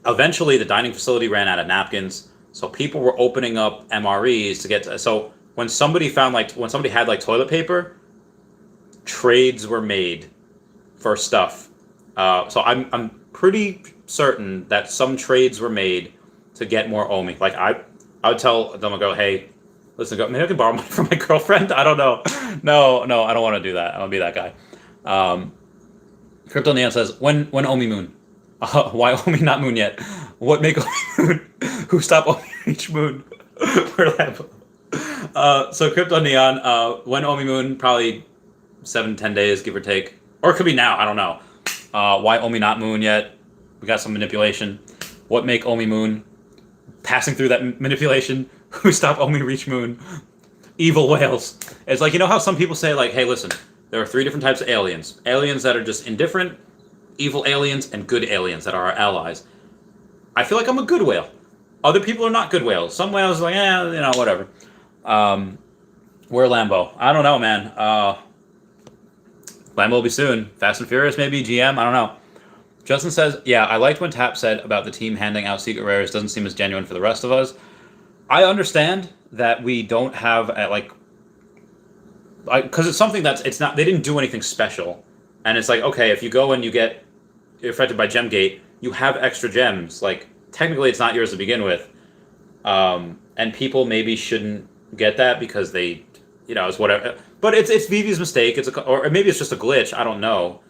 eventually, the dining facility ran out of napkins, so people were opening up MREs to get. So when somebody had like toilet paper, trades were made for stuff. So I'm pretty certain that some trades were made to get more OMI. Like I would tell them, I go, hey, listen, maybe I can borrow money from my girlfriend. I don't know. No, I don't want to do that. I don't want to be that guy. Crypto Neon says, when OMI Moon? Why OMI not Moon yet? What make OMI Moon? Who stop OMI each moon? So Crypto Neon, when OMI Moon? Probably 7-10 days, give or take. Or it could be now, I don't know. Why OMI not Moon yet? We got some manipulation. What make OMI Moon? Passing through that manipulation. Who stop OMI reach Moon? Evil whales. It's like, you know how some people say, like, hey, listen, there are 3 different types of aliens. Aliens that are just indifferent, evil aliens, and good aliens that are our allies. I feel like I'm a good whale. Other people are not good whales. Some whales are like, whatever. Where Lambo? I don't know, man. Lambo will be soon. Fast and Furious, maybe. GM, I don't know. Justin says, yeah, I liked when Tap said about the team handing out secret rares. Doesn't seem as genuine for the rest of us. I understand that we don't have, because it's something they didn't do anything special. And it's like, okay, if you go and you're affected by Gemgate, you have extra gems. Like, technically it's not yours to begin with. And people maybe shouldn't get that because they, it's whatever. But it's veve's mistake. Or maybe it's just a glitch. I don't know.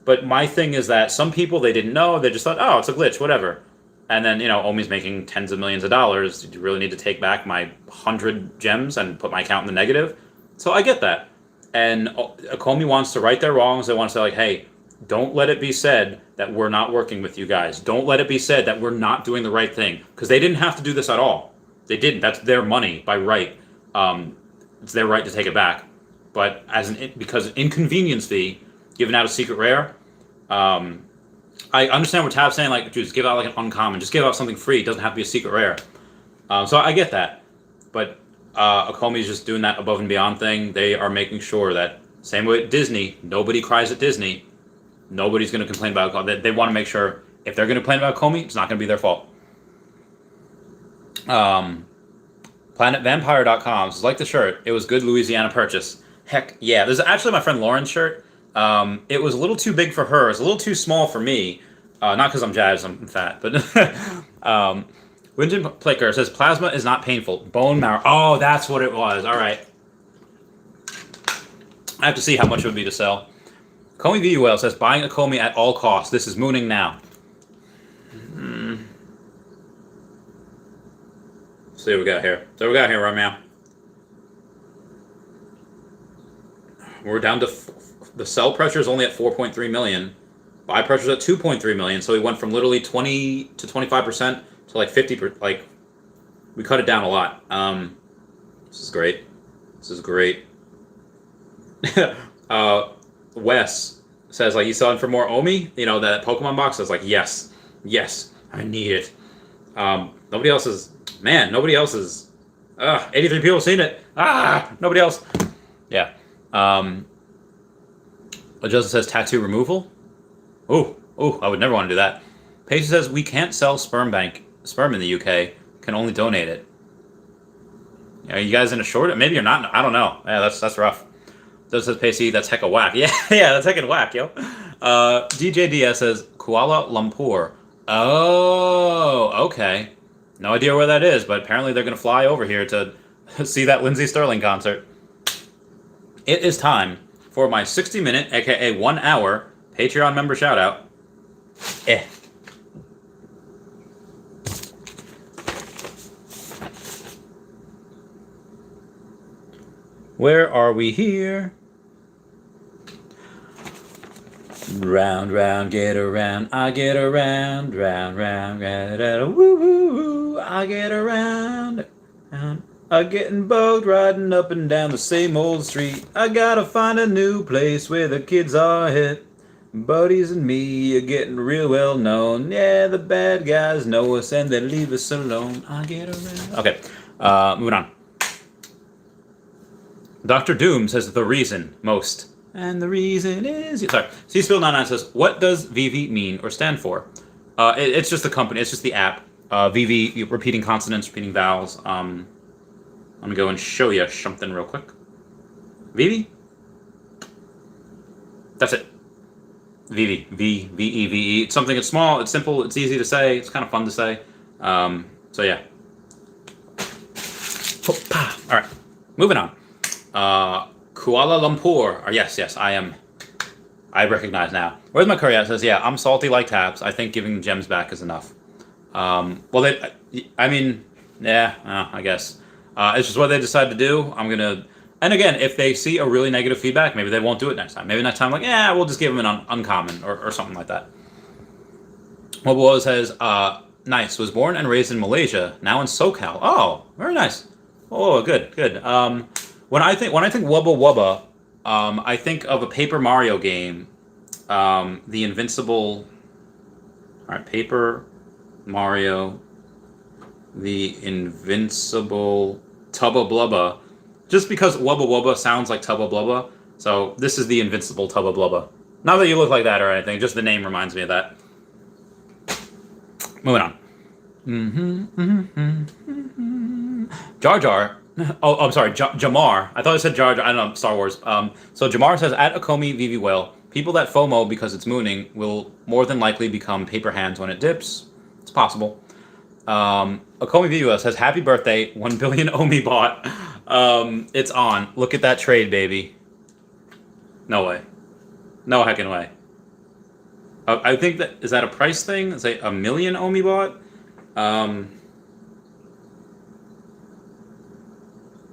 But my thing is that some people, they didn't know. They just thought, oh, it's a glitch, whatever. And then, OMI's making tens of millions of dollars. Do you really need to take back my 100 gems and put my account in the negative? So I get that. And Akomi wants to right their wrongs. They want to say, like, hey, don't let it be said that we're not working with you guys. Don't let it be said that we're not doing the right thing. Because they didn't have to do this at all. They didn't. That's their money by right. It's their right to take it back. But because inconvenience fee, giving out a secret rare, I understand what Tab's saying, like, just give out like an uncommon. Just give out something free. It doesn't have to be a secret rare. So I get that. But Akomi's just doing that above and beyond thing. They are making sure that, same way at Disney, nobody cries at Disney. Nobody's going to complain about Akomi. They want to make sure if they're going to complain about Akomi, it's not going to be their fault. PlanetVampire.com says, like the shirt, it was good Louisiana purchase. Heck yeah. This is actually my friend Lauren's shirt. It was a little too big for her. It's a little too small for me. Not because I'm jazzed, I'm fat. But Winjin Plaker says, plasma is not painful. Bone marrow. Oh, that's what it was. All right. I have to see how much it would be to sell. Comey V. Whale says, buying a Comey at all costs. This is mooning now. Let's see what we got here. Right now. We're down to... The sell pressure is only at 4.3 million. buy pressure's at 2.3 million. So we went from literally 20 to 25% to like 50%. Like, we cut it down a lot. This is great. This is great. Wes says, like, you selling for more OMI? You know, that Pokemon box? I was like, yes. Yes. I need it. Nobody else is... Man, nobody else is... 83 people seen it. Nobody else. Yeah. Joseph says, tattoo removal? Ooh, I would never want to do that. Paige says, we can't sell sperm in the UK. Can only donate it. Are you guys in a short? Maybe you're not. I don't know. Yeah, that's rough. Joseph says, Pacey, that's hecka whack. Yeah, that's hecka whack, yo. DJ DS says, Kuala Lumpur. Oh, okay. No idea where that is, but apparently they're going to fly over here to see that Lindsey Sterling concert. It is time for my 60-minute, aka 1 hour, Patreon member shout-out. Where are we here? Round, round, get around, I get around, round, round, woo, woo, woo, I get around, I getting bugged riding up and down the same old street. I gotta find a new place where the kids are hip. Buddies and me are getting real well known. Yeah, the bad guys know us and they leave us alone. I get around. Okay, moving on. Dr. Doom says the reason most. And the reason is... Sorry. Cspill99 says, what does veve mean or stand for? It's just the company. It's just the app. Veve, repeating consonants, repeating vowels. Let me go and show you something real quick. Veve? That's it. Veve. V-E-V-E. It's something, it's small, it's simple, it's easy to say, it's kind of fun to say. So yeah. All right. Moving on. Kuala Lumpur. Yes, I recognize now. Where's my curry at? It says, yeah, I'm salty like taps. I think giving gems back is enough. I guess. It's just what they decide to do. I'm going to... And again, if they see a really negative feedback, maybe they won't do it next time. Maybe next time, like, we'll just give them an uncommon or something like that. Mobile says, nice. Was born and raised in Malaysia, now in SoCal. Oh, very nice. Oh, good. When I think Wubba Wubba, I think of a Paper Mario game, the Invincible. All right, Paper Mario, the Invincible Tubba Blubba. Just because Wubba Wubba sounds like Tubba Blubba, so this is the Invincible Tubba Blubba. Not that you look like that or anything, just the name reminds me of that. Moving on. Jar Jar. Oh, I'm sorry, Jamar. I thought I said Jar Jar. I don't know, Star Wars. So Jamar says, at Akomi Veve Whale, people that FOMO because it's mooning will more than likely become paper hands when it dips. It's possible. Akomi Veve Whale says, happy birthday, 1 billion OMI bot. It's on. Look at that trade, baby. No way. No heckin' way. I think that, is that a price thing? Is it 1 million OMI bot?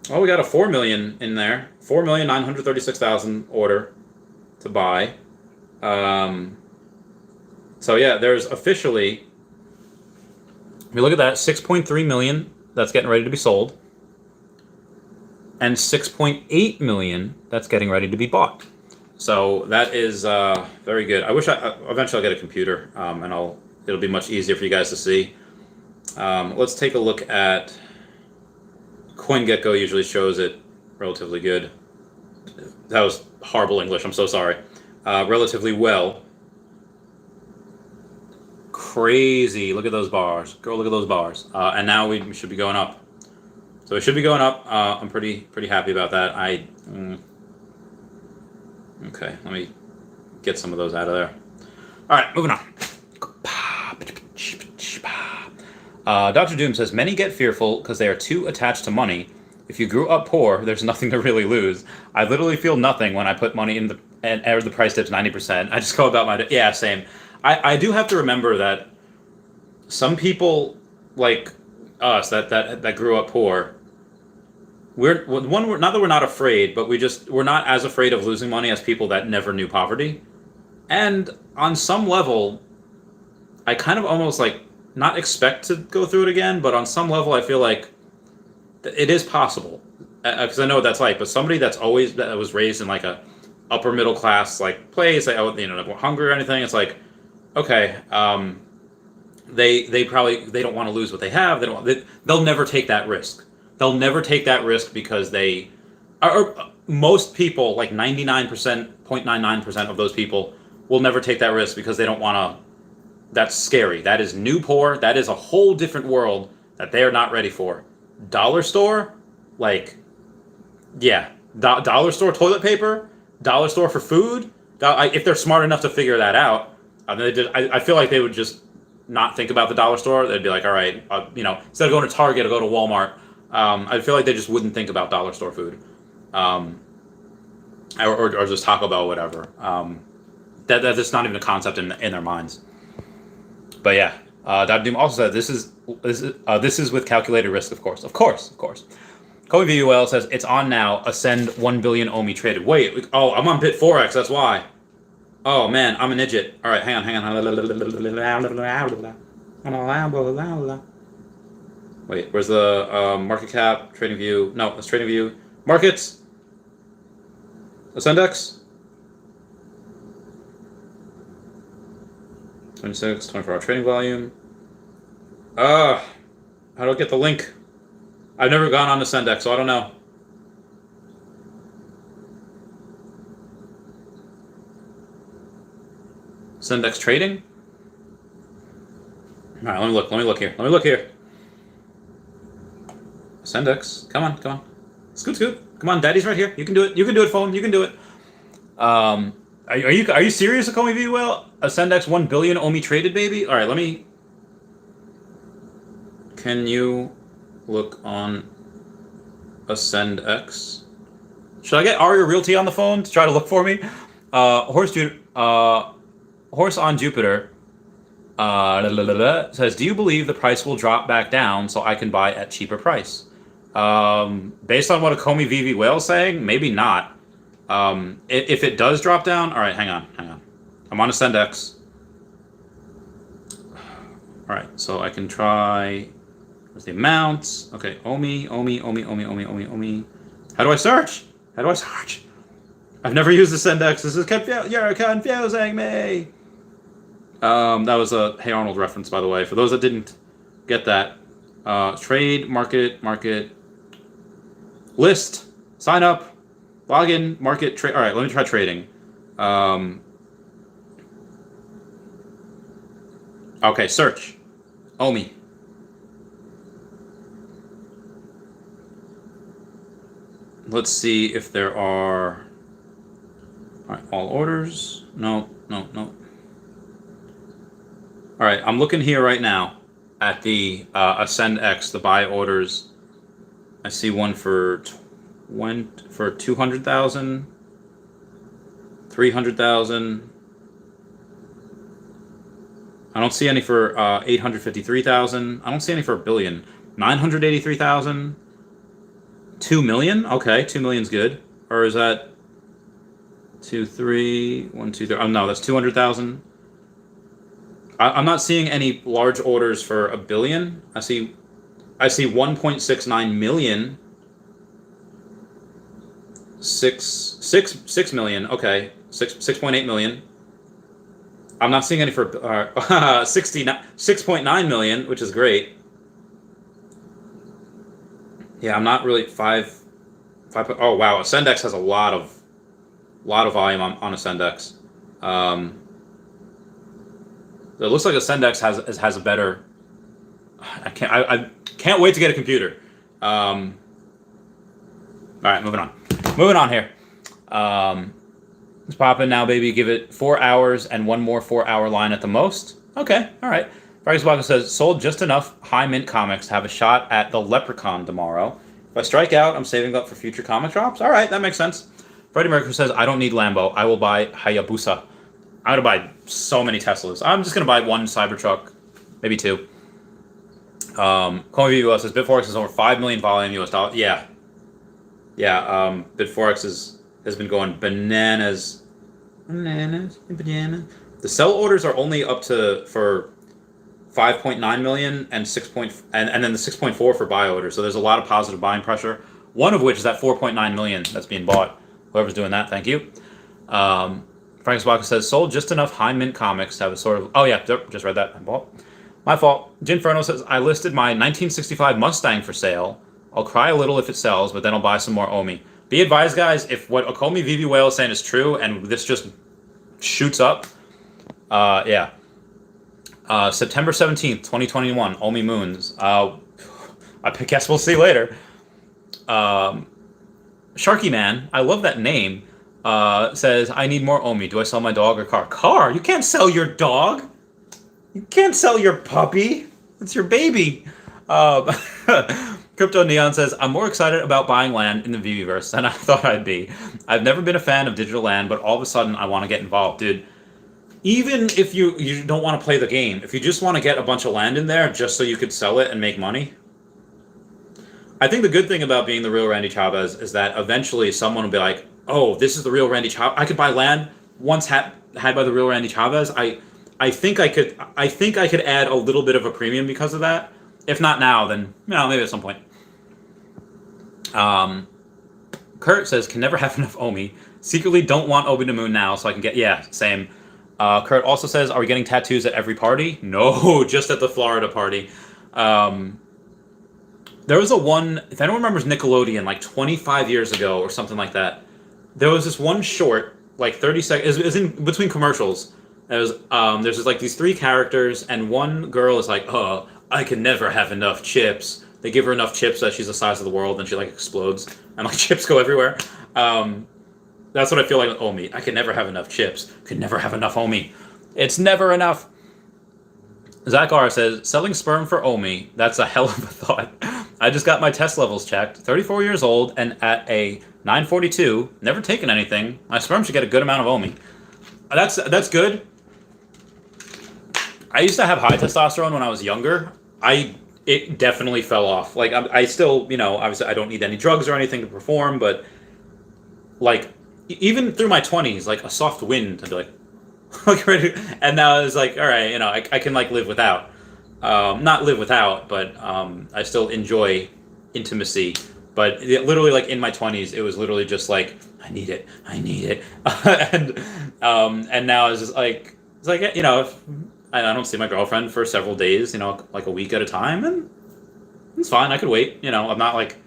Oh, we got a 4 million in there. 4,936,000 order to buy. So yeah, there's officially, if you look at that, 6.3 million that's getting ready to be sold, and 6.8 million that's getting ready to be bought. So that is very good. I wish eventually I'll get a computer, and it'll be much easier for you guys to see. Let's take a look at. CoinGecko usually shows it relatively good. That was horrible English, I'm so sorry. Relatively well. Crazy, look at those bars. Girl, look at those bars. And now we should be going up. So it should be going up. I'm pretty happy about that. Okay, let me get some of those out of there. All right, moving on. Dr. Doom says, many get fearful because they are too attached to money. If you grew up poor, there's nothing to really lose. I literally feel nothing when I put money in and the price dips 90%. I just go about my day. Yeah, same. I do have to remember that some people like us that grew up poor, we're not that we're not afraid, but we're not as afraid of losing money as people that never knew poverty. And on some level, I kind of almost like not expect to go through it again, but on some level, I feel like it is possible because I know what that's like. But somebody that was raised in like a upper middle class like place, like not hungry or anything, it's like okay, they probably they don't want to lose what they have. They'll never take that risk. They'll never take that risk because they are most people like 99%, 0.99% of those people will never take that risk because they don't want to. That's scary. That is new poor. That is a whole different world that they are not ready for. Dollar store, like, yeah, dollar store toilet paper, dollar store for food. If they're smart enough to figure that out, I feel like they would just not think about the dollar store. They'd be like, all right, instead of going to Target or go to Walmart, I feel like they just wouldn't think about dollar store food, or just Taco Bell, whatever. That's not even a concept in their minds. But yeah, Dr. Doom also said this is with calculated risk, of course. Kobe VUL says it's on now. Ascend 1 billion OMI traded. Wait, I'm on Bit4X. That's why. Oh man, I'm an idiot. All right, hang on. Wait, where's the market cap? Trading view. No, it's trading view. Markets. Ascendex. 26, 24-hour trading volume. How do I get the link? I've never gone on to Sendex, so I don't know. Sendex trading? All right, let me look here. Sendex, come on. Scoot. Come on, Daddy's right here. You can do it, phone. You can do it. Are you serious, Akomi VUL? Ascendex 1 billion OMI traded, baby? All right, let me. Can you look on Ascendex? Should I get Aria Realty on the phone to try to look for me? Horse on Jupiter says, do you believe the price will drop back down so I can buy at cheaper price? Based on what Akomi VUL is saying, maybe not. If it does drop down, all right, hang on. I'm on Ascendex. All right, so I can try. Where's the amounts? Okay, OMI. How do I search? I've never used Ascendex. This is you're confusing me. That was a Hey Arnold reference, by the way. For those that didn't get that, trade, market, list, sign up. Login, market, trade. All right, let me try trading. Okay, search. OMI. Let's see if there are. All right, all orders. No. All right, I'm looking here right now at the AscendX, the buy orders. I see one for 200,000, 300,000. I don't see any for 853,000. I don't see any for a billion. 983,000. 2 million? Okay, 2 million's good. Or is that 2, 3, 1, 2, 3? Oh no, that's 200,000. I'm not seeing any large orders for a billion. I see 1.69 million. 6 million. Okay, 6.8 million. I'm not seeing any for 6.9 million, which is great. Yeah, I'm not really 5. Oh wow, Ascendex has a lot of volume on Ascendex. It looks like Ascendex has a better. I can't wait to get a computer. All right, moving on here. Let's pop in now, baby. Give it 4 hours and one more 4-hour line at the most. Okay, all right. Fargus says, sold just enough high mint comics to have a shot at the Leprechaun tomorrow. If I strike out, I'm saving up for future comic drops. All right, that makes sense. Freddie Mercury says, I don't need Lambo. I will buy Hayabusa. I'm going to buy so many Teslas. I'm just going to buy one Cybertruck, maybe two. Coinview US says, Bit4X is over 5 million volume US dollars. Yeah. Bit4X has been going bananas Bananas and pajamas. The sell orders are only up to for 5.9 million and and then the 6.4 for buy orders. So there's a lot of positive buying pressure. One of which is that 4.9 million that's being bought. Whoever's doing that, thank you. Frank Swaka says sold just enough high mint comics to have a sort of. Oh yeah, just read that. My fault. Ginferno says I listed my 1965 Mustang for sale. I'll cry a little if it sells, but then I'll buy some more OMI. Be advised, guys, if what Okomi Vivi Whale is saying is true and this just shoots up, yeah. September 17th, 2021, OMI Moons. I guess we'll see later. Sharky Man, I love that name, says, I need more OMI. Do I sell my dog or car? Car? You can't sell your dog. You can't sell your puppy. It's your baby. Crypto Neon says, I'm more excited about buying land in the VeVeverse than I thought I'd be. I've never been a fan of digital land, but all of a sudden I want to get involved. Dude, even if you don't want to play the game, if you just want to get a bunch of land in there just so you could sell it and make money, I think the good thing about being the real Randy Chavez is that eventually someone will be like, oh, this is the real Randy Chavez. I could buy land once had by the real Randy Chavez. I think I could add a little bit of a premium because of that. If not now, then maybe at some point. Kurt says, can never have enough OMI. Secretly don't want Obi to Moon now, so I can get same. Kurt also says, are we getting tattoos at every party? No, just at the Florida party. There was if anyone remembers Nickelodeon, like 25 years ago or something like that, there was this one short, like 30 seconds, it was in between commercials. There's like these three characters, and one girl is like, oh, I can never have enough chips. They give her enough chips that she's the size of the world, and she like explodes, and like chips go everywhere. That's what I feel like with OMI. I can never have enough chips. Can never have enough OMI. It's never enough. Zach R says, selling sperm for OMI, that's a hell of a thought. I just got my test levels checked, 34 years old, and at a 942, never taken anything. My sperm should get a good amount of OMI. That's good. I used to have high testosterone when I was younger. It definitely fell off. Like, I still, obviously I don't need any drugs or anything to perform, but like, even through my 20s, like a soft wind, I'd be like, and now it's like, all right, I can like live without. Not live without, but I still enjoy intimacy. But literally, like in my 20s, it was literally just like, I need it, and now it's just like, if I don't see my girlfriend for several days, like a week at a time, and it's fine. I could wait. I'm not like,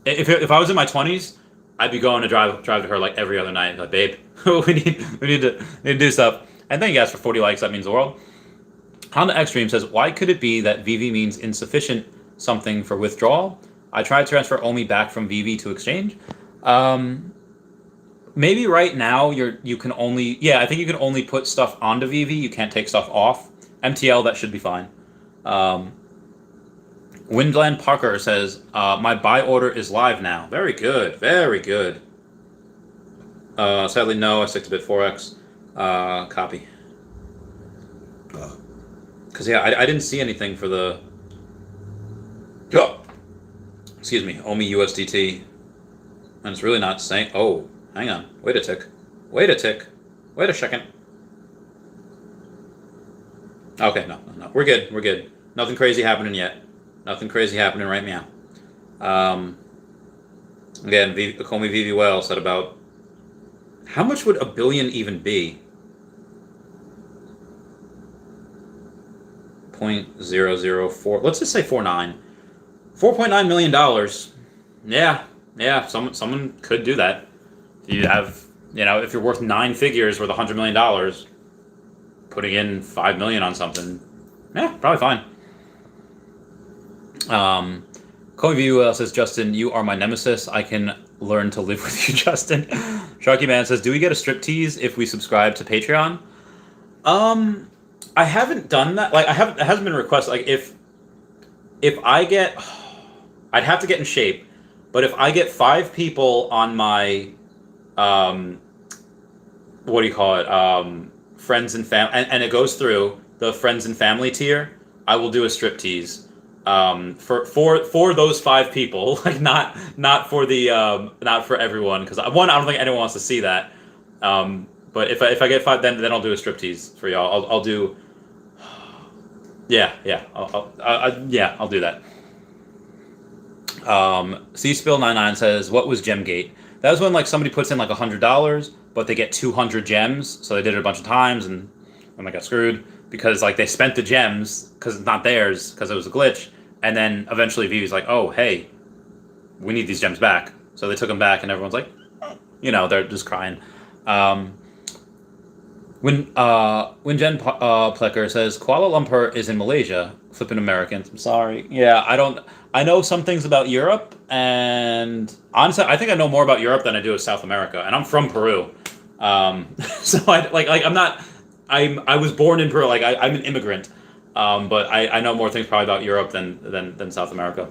if I was in my 20s, I'd be going to drive to her like every other night. Like, babe, we need to do stuff. And thank you guys for 40 likes. That means the world. Honda Extreme says, why could it be that VV means insufficient something for withdrawal? I tried to transfer OMI back from VV to exchange. Maybe right now you can only I think you can only put stuff onto VV. You can't take stuff off. MTL, that should be fine. Windland Parker says, my buy order is live now. Very good. Very good. Sadly, no. I stick to Bit4x. Copy. Because, I didn't see anything for the... Excuse me. OMI USDT. And it's really not saying... Oh, hang on. Wait a tick. Wait a second. Okay, no. We're good. Nothing crazy happening yet. Nothing crazy happening right now. Again, Okomi VV Well said about... How much would a billion even be? 0.004. Let's just say 49. $4.9 million. Yeah. Someone could do that. You have, if you're worth 9 figures worth $100 million, putting in 5 million on something, probably fine. Kobe View says, Justin, you are my nemesis. I can learn to live with you, Justin. Sharky Man says, do we get a striptease if we subscribe to Patreon? I haven't done that. Like, it hasn't been requested. Like, if I get, I'd have to get in shape. But if I get 5 people on my, what do you call it? Friends and family, and it goes through the friends and family tier, I will do a striptease. For those 5 people, like not for the not for everyone, because I don't think anyone wants to see that. But if I get 5, then I'll do a striptease for y'all. I'll do. Yeah. I'll do that. C-Spill99 says, what was Gemgate? That was when like somebody puts in like $100, but they get 200 gems, so they did it a bunch of times, and they got screwed because like they spent the gems because it's not theirs because it was a glitch, and then eventually Veve's like, oh hey, we need these gems back, so they took them back, and everyone's like, they're just crying. When Jen Plecker says Kuala Lumpur is in Malaysia, flipping Americans. I'm sorry. Yeah, I know some things about Europe, and honestly, I think I know more about Europe than I do of South America. And I'm from Peru, so I was born in Peru. Like I'm an immigrant, but I know more things probably about Europe than South America.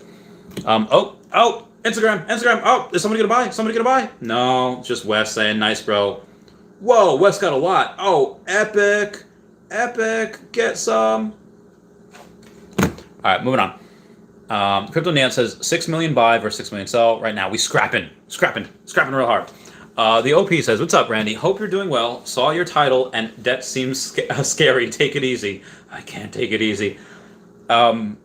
Instagram. Oh, is somebody gonna buy? No, it's just Wes saying nice, bro. Whoa, Wes got a lot. Oh, epic, get some. All right, moving on. Crypto Neon says 6 million buy versus 6 million sell. Right now, we scrapping real hard. The OP says, what's up, Randy? Hope you're doing well. Saw your title and debt seems scary. Take it easy. I can't take it easy. I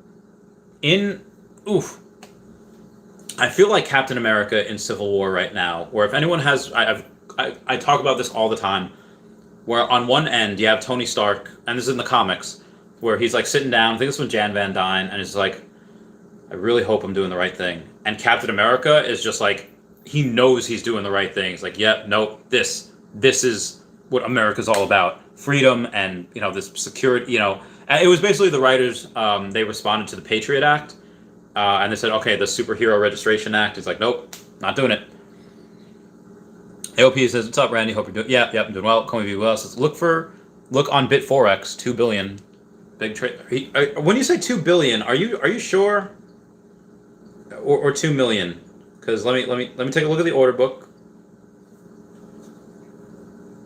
feel like Captain America in Civil War right now, where if anyone has, I talk about this all the time, where on one end you have Tony Stark, and this is in the comics, where he's like sitting down, I think this was Jan Van Dyne, and he's like, I really hope I'm doing the right thing. And Captain America is just like, he knows he's doing the right thing. He's like, yep, nope, this is what America's all about. Freedom and, this security, And it was basically the writers, they responded to the Patriot Act, and they said, okay, the Superhero Registration Act. He's like, nope, not doing it. AOP says, what's up, Randy? Hope you're doing... Yeah, I'm doing well. Call me well. Says, look on Bit4X, 2 billion. Big trade. When you say 2 billion, are you sure? Or 2 million? Because let me take a look at the order book.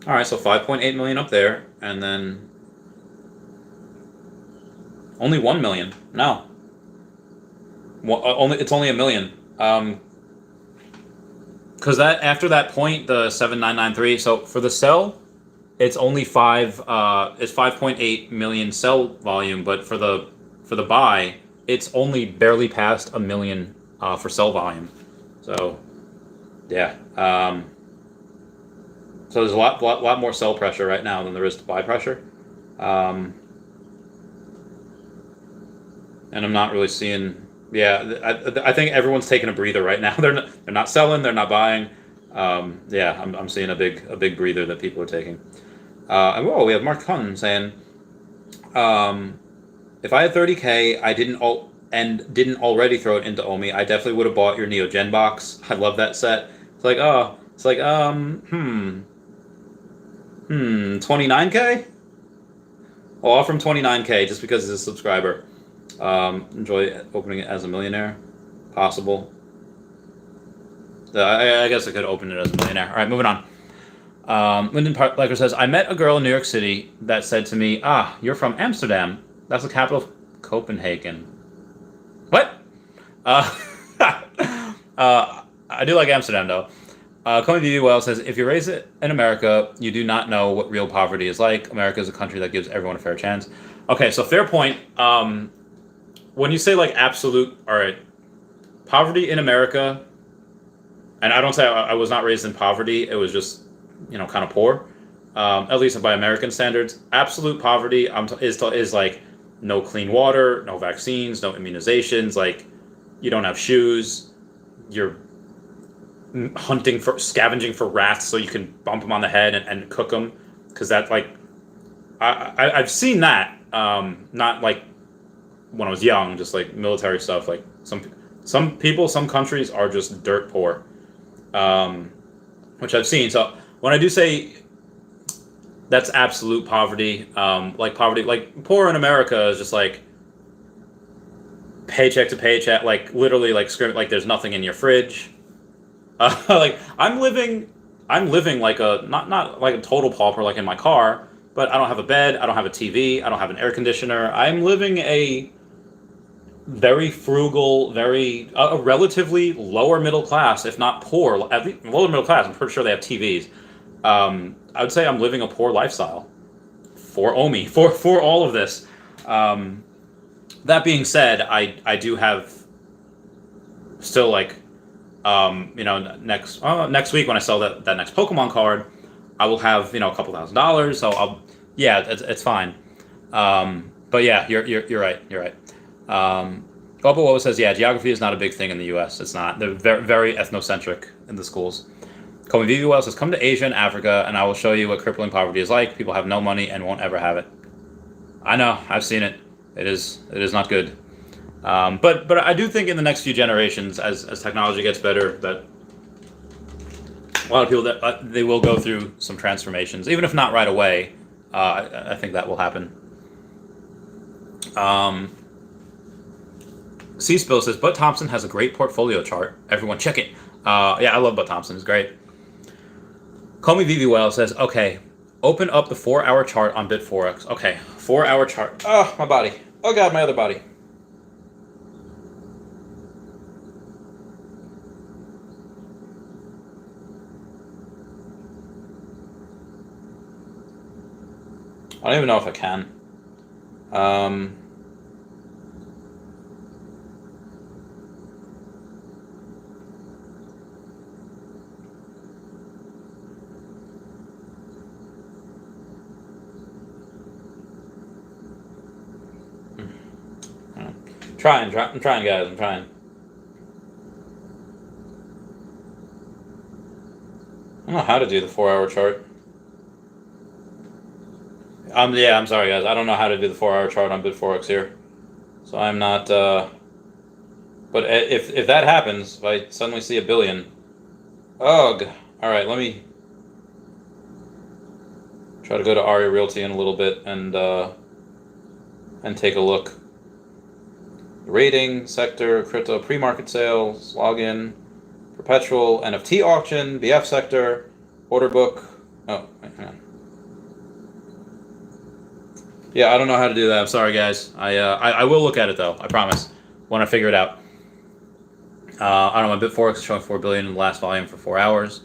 All right, so 5.8 million up there, and then only 1 million. No. It's only 1 million. Because after that point, the 7993. So for the sell, it's only 5.8 million sell volume. But for the buy, it's only barely past 1 million for sell volume. So yeah. So there's a lot more sell pressure right now than there is to buy pressure. And I'm not really seeing. Yeah, I think everyone's taking a breather right now. They're not selling. They're not buying. I'm seeing a big breather that people are taking. And we have Mark Hunn saying, if I had 30K, I didn't already throw it into OMI, I definitely would have bought your Neo Gen box. I love that set. It's like 29K. I'll offer him 29K just because he's a subscriber. Enjoy opening it as a millionaire, possible. I guess I could open it as a millionaire. All right, moving on. Lyndon Parker says, I met a girl in New York City that said to me, you're from Amsterdam. That's the capital of Copenhagen. What? I do like Amsterdam, though. Coming to you well says, if you're raised in America, you do not know what real poverty is like. America is a country that gives everyone a fair chance. Okay, so fair point. When you say like absolute, all right, poverty in America, and I don't say I was not raised in poverty, it was just, kind of poor, at least by American standards. Absolute poverty is like no clean water, no vaccines, no immunizations, like you don't have shoes, you're scavenging for rats so you can bump them on the head and cook them, because that like, I've seen that, not like when I was young, just like military stuff. Like some people, some countries are just dirt poor, which I've seen. So when I do say that's absolute poverty, like poverty, like poor in America is just like paycheck to paycheck, like literally like like there's nothing in your fridge. Like I'm living like a not like a total pauper, like in my car, but I don't have a bed, I don't have a TV, I don't have an air conditioner. I'm living a very frugal, a relatively lower middle class, if not poor, at least lower middle class. I'm pretty sure they have TVs. I would say I'm living a poor lifestyle for OMI, for all of this. That being said, I do have still like, next week when I sell that next Pokemon card, I will have a couple $1,000. So yeah, it's fine. But yeah, you're right. You're right. Opa says, yeah, geography is not a big thing in the U.S. It's not. They're very, very ethnocentric in the schools. Kobe Vivi says, come to Asia and Africa, and I will show you what crippling poverty is like. People have no money and won't ever have it. I know. I've seen it. It is not good. But I do think in the next few generations, as technology gets better, that a lot of people that they will go through some transformations, even if not right away. I think that will happen. C-Spill says, Bud Thompson has a great portfolio chart. Everyone check it. Yeah, I love Bud Thompson. It's great. Call Me Vivi Well says, okay, open up the 4-hour chart on BitForex. Okay, 4-hour chart. Oh, my body. Oh, God, my other body. I don't even know if I can. I'm trying, guys. I'm trying. I don't know how to do the 4-hour chart. Yeah, I'm sorry, guys. I don't know how to do the 4-hour chart on BitForex here. So I'm not, but if that happens, if I suddenly see a billion, ugh. All right, let me try to go to Aria Realty in a little bit and take a look. Rating, sector, crypto, pre-market sales, login, perpetual, NFT auction, BF sector, order book. Oh, wait, hang on. Yeah, I don't know how to do that. I'm sorry, guys. I will look at it though. I promise. When I figure it out. I don't know. My BitForex is showing 4 billion in the last volume for 4 hours.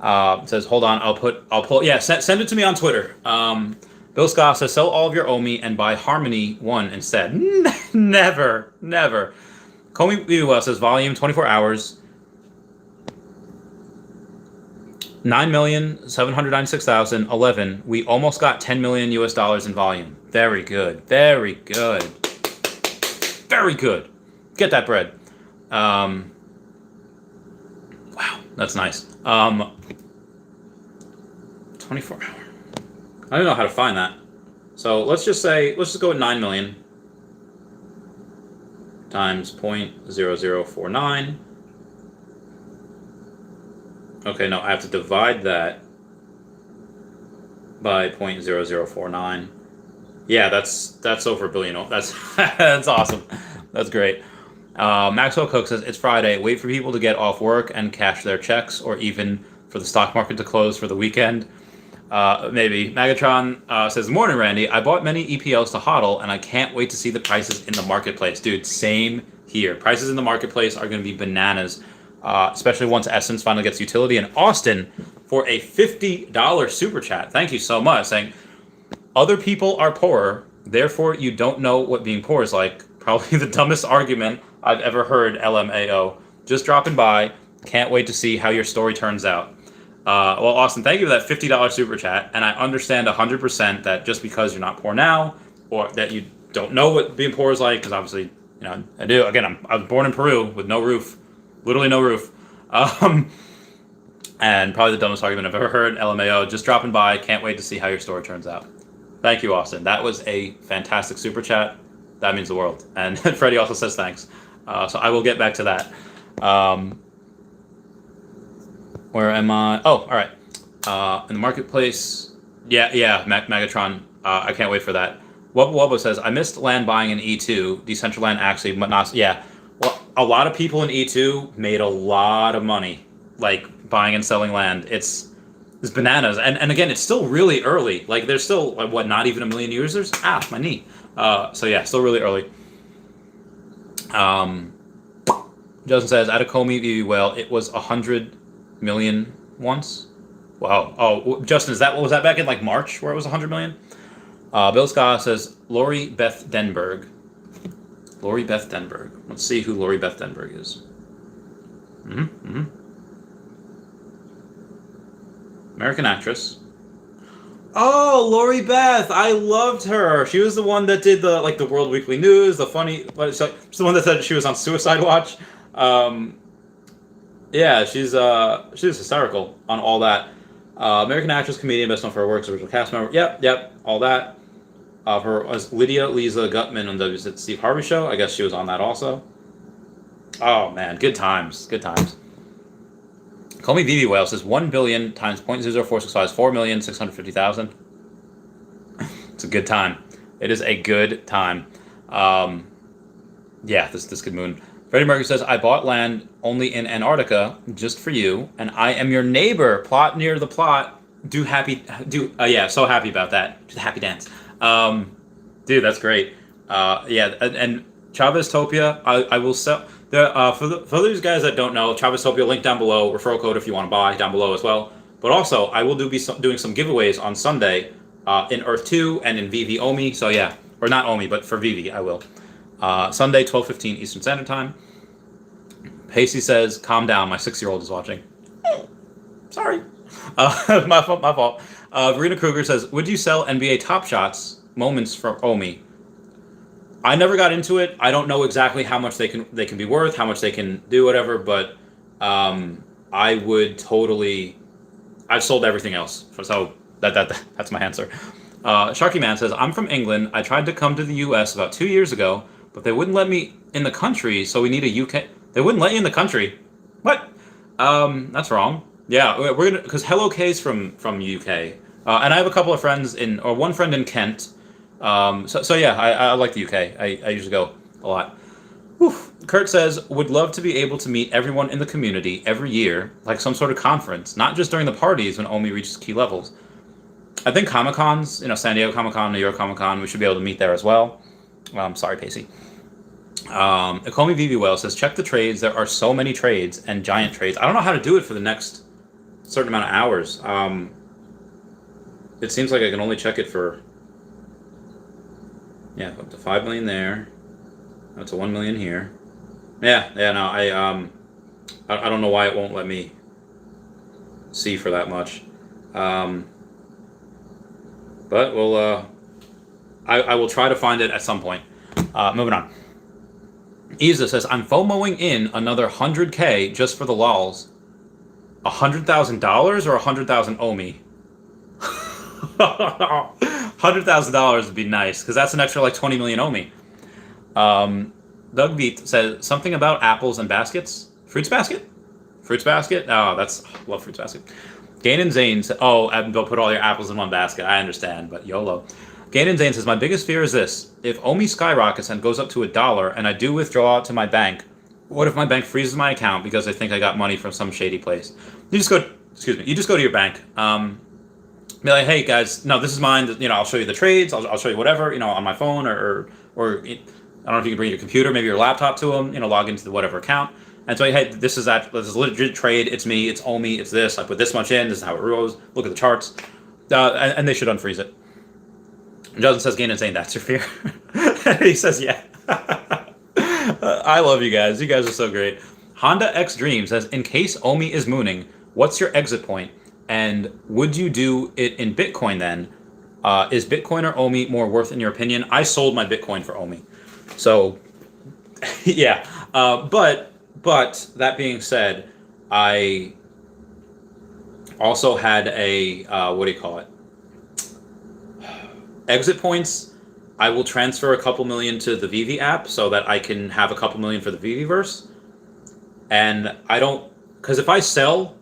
It says, hold on. I'll pull. Yeah, send it to me on Twitter. Bill Scott says, sell all of your OMI and buy Harmony 1 instead. Never. Comey Viva says, volume 24 hours. 9,796,011. We almost got 10 million US dollars in volume. Very good. Very good. Very good. Get that bread. Wow, that's nice. 24 hour. I don't know how to find that. So let's just go with 9 million times 0.0049. Okay, no, I have to divide that by 0.0049. Yeah, that's over a billion. That's that's awesome. That's great. Maxwell Cook says, it's Friday. Wait for people to get off work and cash their checks, or even for the stock market to close for the weekend. Maybe. Megatron says, morning, Randy. I bought many EPLs to hodl, and I can't wait to see the prices in the marketplace. Dude, same here. Prices in the marketplace are going to be bananas, especially once Essence finally gets utility. And Austin, for a $50 super chat, thank you so much, saying, other people are poorer, therefore you don't know what being poor is like. Probably the dumbest argument I've ever heard, LMAO. Just dropping by. Can't wait to see how your story turns out. Well, Austin, thank you for that $50 super chat. And I understand 100% that just because you're not poor now, or that you don't know what being poor is like, because obviously, I do. Again, I was born in Peru with no roof. Literally no roof. And probably the dumbest argument I've ever heard, LMAO. Just dropping by. Can't wait to see how your story turns out. Thank you, Austin. That was a fantastic super chat. That means the world. And Freddie also says thanks. So I will get back to that. Where am I? Oh, all right. In the marketplace. Yeah, Megatron. I can't wait for that. Wubba Wubba says, I missed land buying in E2. Decentraland actually, but not. Yeah. Well, a lot of people in E2 made a lot of money, like buying and selling land. It's bananas. And again, it's still really early. Like, there's still, not even 1 million users? My knee. So yeah, still really early. Justin says, at a Comey, well, it was 100 million once. Wow. Oh, Justin, what was that back in like March where it was 100 million? Bill Scott says Lori Beth Denberg. Lori Beth Denberg. Let's see who Lori Beth Denberg is. American actress. Oh, Lori Beth! I loved her. She was the one that did the World Weekly News, the funny. She's the one that said she was on Suicide Watch. Yeah, she's hysterical on all that. American actress, comedian, best known for her works, original cast member. Yep, all that. Her was Lydia Lisa Gutman on the Steve Harvey Show. I guess she was on that also. Oh man, good times. Call me Vivi Whale says 1 billion times 0.00465 is 4,650,000. It's a good time. It is a good time. Yeah, this good moon. Freddie Mercury says, I bought land only in Antarctica just for you, and I am your neighbor. Plot near the plot. So happy about that. Do the happy dance. Dude, that's great. Yeah, and Chavez Topia, I will sell. For those guys that don't know, Chavez Topia, link down below, referral code if you want to buy down below as well. But also, I will be doing some giveaways on Sunday in Earth 2 and in veve OMI. So yeah, or not OMI, but for veve I will. Sunday, 12:15 Eastern Standard Time. Pacey says, calm down, my 6-year-old is watching. Sorry. My fault. Verena Kruger says, would you sell NBA Top Shots moments from OMI? I never got into it. I don't know exactly how much they can be worth, how much they can do, whatever, but I would totally... I've sold everything else, so that's my answer. Sharky Man says, I'm from England. I tried to come to the US about 2 years ago, but they wouldn't let me in the country, so we need a UK... They wouldn't let you in the country? What? That's wrong. Yeah, we're gonna... Because Hello K's from UK. And I have a couple of friends one friend in Kent. So yeah, I like the UK. I usually go a lot. Whew. Kurt says, would love to be able to meet everyone in the community every year, like some sort of conference, not just during the parties when OMI reaches key levels. I think Comic-Cons, San Diego Comic-Con, New York Comic-Con, we should be able to meet there as well. Sorry, Pacey. Call me Vivi Whale says, check the trades. There are so many trades and giant trades. I don't know how to do it for the next certain amount of hours. It seems like I can only check it for... Yeah, up to 5 million there. Up to 1 million here. Yeah, no, I don't know why it won't let me see for that much. But we'll I will try to find it at some point. Moving on. Isa says, I'm FOMOing in another 100K just for the lols. $100,000 or 100,000 OMI? $100,000 would be nice, because that's an extra like 20 million OMI. Doug Beat says something about apples and baskets. Fruits basket? Fruits basket? Oh, love Fruits basket. Gain and Zane said, they'll put all your apples in one basket. I understand, but YOLO. Gain and Zane says, my biggest fear is this. If OMI skyrockets and goes up to $1 and I do withdraw to my bank, what if my bank freezes my account because they think I got money from some shady place? You just go to your bank. Be like, hey guys, no, this is mine. I'll show you the trades. I'll show you whatever, on my phone or I don't know if you can bring your computer, maybe your laptop to them, log into the whatever account. And so, hey, this is a legit trade. It's me. It's OMI. It's this. I put this much in. This is how it rolls. Look at the charts. And they should unfreeze it. And Justin says, Gain and saying, that's your fear? He says, yeah. I love you guys. You guys are so great. Honda X Dream says, in case OMI is mooning, what's your exit point? And would you do it in Bitcoin then? Is Bitcoin or OMI more worth in your opinion? I sold my Bitcoin for OMI. So, yeah. But that being said, I also had a, exit points. I will transfer a couple million to the veve app so that I can have a couple million for the Veveverse. And because if I sell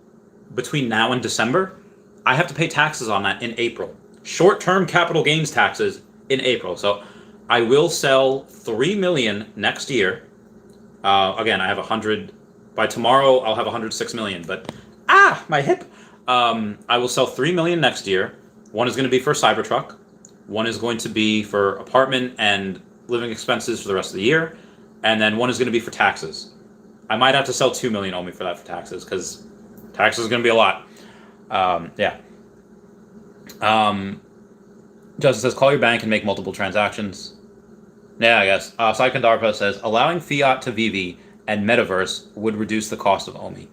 between now and December, I have to pay taxes on that in April. Short-term capital gains taxes in April. So I will sell 3 million next year. Again, I have 100. By tomorrow, I'll have 106 million. But my hip. I will sell 3 million next year. One is going to be for Cybertruck. One is going to be for apartment and living expenses for the rest of the year. And then one is going to be for taxes. I might have to sell 2 million only for that for taxes, because taxes is going to be a lot. Yeah. Justin says, call your bank and make multiple transactions. Yeah, I guess. Sai Kandarpa says, allowing fiat to veve and metaverse would reduce the cost of OMI.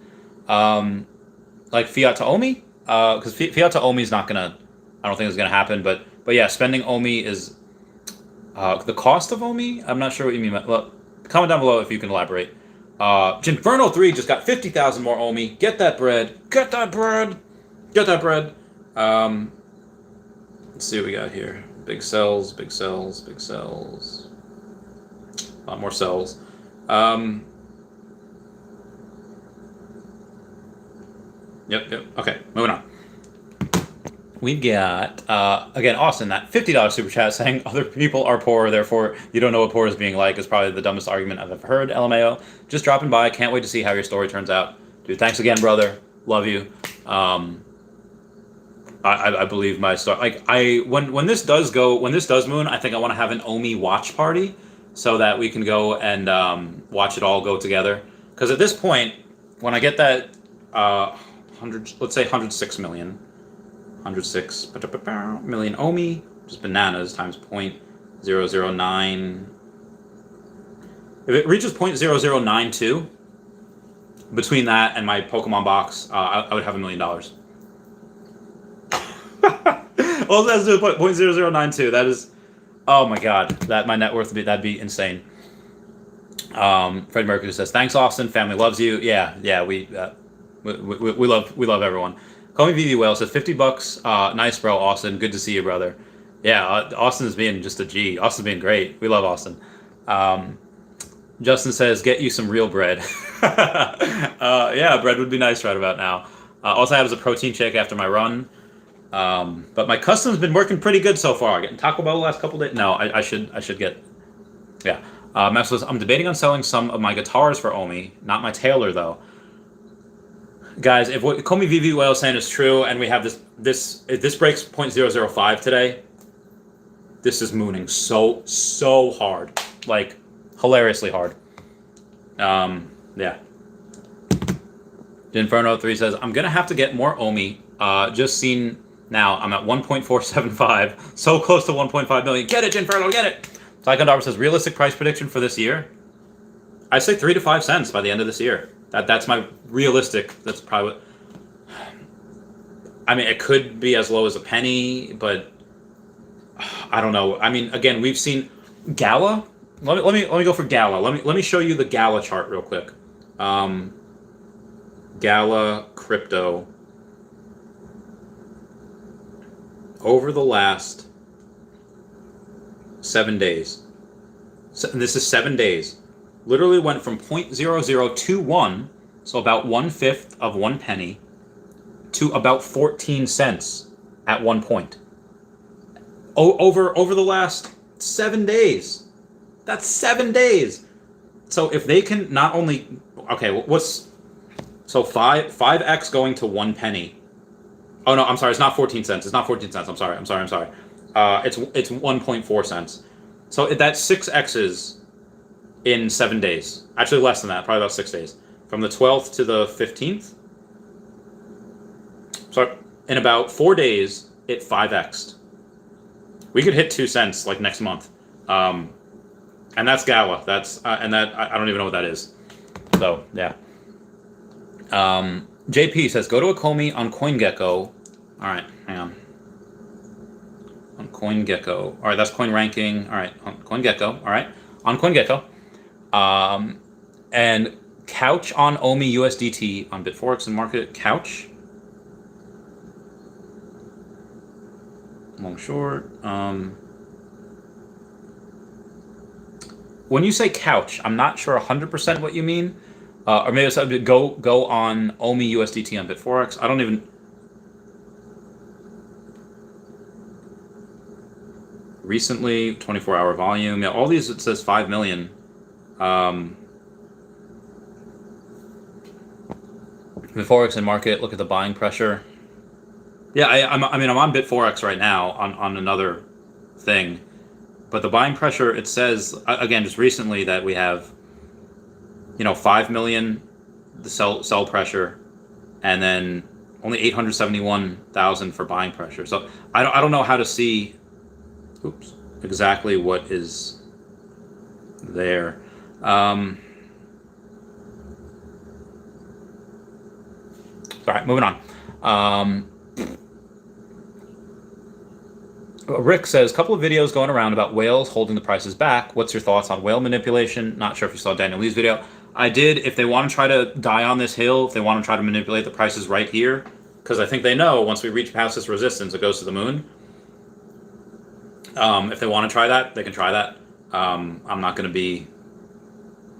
Like fiat to OMI? Because fiat to OMI is not gonna. I don't think it's gonna happen. But yeah, spending OMI is the cost of OMI. I'm not sure what you mean. Well, comment down below if you can elaborate. Jinferno3 just got 50,000 more OMI. Get that bread. Get that bread. Get that bread. Let's see what we got here. Big cells, big cells, big cells. A lot more cells. Yep. Okay, moving on. We got, again, Austin, that $50 super chat saying other people are poor, therefore you don't know what poor is being like is probably the dumbest argument I've ever heard, LMAO. Just dropping by. Can't wait to see how your story turns out. Dude, thanks again, brother. Love you. I believe my story. Like, when this does moon, I think I want to have an OMI watch party so that we can go and watch it all go together. Because at this point, when I get that 106 million. 106 million OMI, just bananas, times 0.009. If it reaches 0.0092, between that and my Pokemon box, I would have $1 million. All that has to do with 0.0092. That is, oh my god, that my net worth that'd be insane. Fred Mercury says, "Thanks, Austin. Family loves you." Yeah, we love everyone. Call me VV Whale says $50. Nice, bro, Austin. Good to see you, brother. Yeah, Austin's being just a G. Austin's being great. We love Austin. Justin says, get you some real bread. Yeah, bread would be nice right about now. Also, I have a protein shake after my run. But my custom's been working pretty good so far. Getting Taco Bell the last couple days. No, I should get. Yeah. Max says, I'm debating on selling some of my guitars for OMI, not my Taylor though. Guys, if what Call Me VV Whale saying is true, and we have if this breaks 0.005 today, this is mooning so hard, like hilariously hard. Yeah. Inferno 3 says, I'm gonna have to get more OMI. Just seen now, I'm at 1.475, so close to 1.5 million. Get it, Inferno, get it. Psychondar says, realistic price prediction for this year? I say 3 to 5 cents by the end of this year. That's my realistic. That's probably what, I mean, it could be as low as a penny, but I don't know. I mean, again, we've seen Gala. Let me go for Gala. Let me show you the Gala chart real quick. Gala crypto over the last 7 days. So, and this is 7 days. Literally went from 0.0021, so about 1/5 of 1 penny, to about 14 cents at one point. Over the last 7 days. That's 7 days. So if they can not only, okay, what's, so 5x going to 1 penny. Oh no, I'm sorry, it's not 14 cents. It's not 14 cents. I'm sorry. It's 1.4 cents. So that's 6 X's in 7 days. Actually less than that, probably about 6 days. From the 12th to the 15th. So in about 4 days, it 5x'd. We could hit 2 cents like next month. And that's Gala. That's and that I don't even know what that is. So yeah. JP says, go to a Comey on CoinGecko. All right, hang on. On CoinGecko. All right, that's coin ranking. All right, on CoinGecko. All right, on CoinGecko. And couch on OMI USDT on Bitforex and market. Couch. Long short. When you say couch, I'm not sure 100% what you mean. Or maybe it's go on OMI USDT on Bitforex. I don't even. Recently, 24-hour volume. Yeah, all these, it says 5 million. Bitforex and market, look at the buying pressure. Yeah, I'm on Bitforex right now on another thing. But the buying pressure, it says, again, just recently that we have, 5 million, the sell pressure, and then Only 871,000 for buying pressure. So I don't know how to see, exactly what is there. All right, moving on. Rick says, couple of videos going around about whales holding the prices back. What's your thoughts on whale manipulation? Not sure if you saw Daniel Lee's video. I did. If they want to try to die on this hill, if they want to try to manipulate the prices right here, because I think they know once we reach past this resistance, it goes to the moon. If they want to try that, they can try that. I'm not going to be...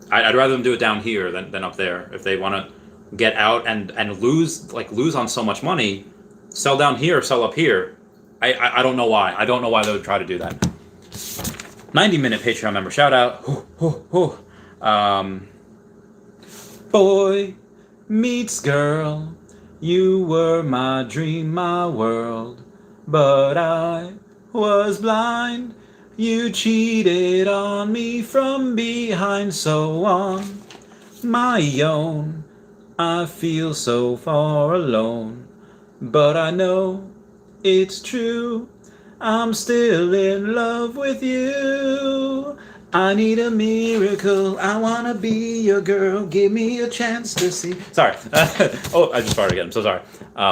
I'd rather them do it down here than up there. If they want to get out and lose on so much money, sell down here, sell up here. I don't know why. I don't know why they would try to do that. 90-minute Patreon member shout out. Boy meets girl. You were my dream, my world. But I was blind. You cheated on me from behind, so on my own. I feel so far alone. But I know it's true, I'm still in love with you. I need a miracle, I wanna be your girl. Give me a chance to see. Sorry. Oh, I just started again, I'm so sorry.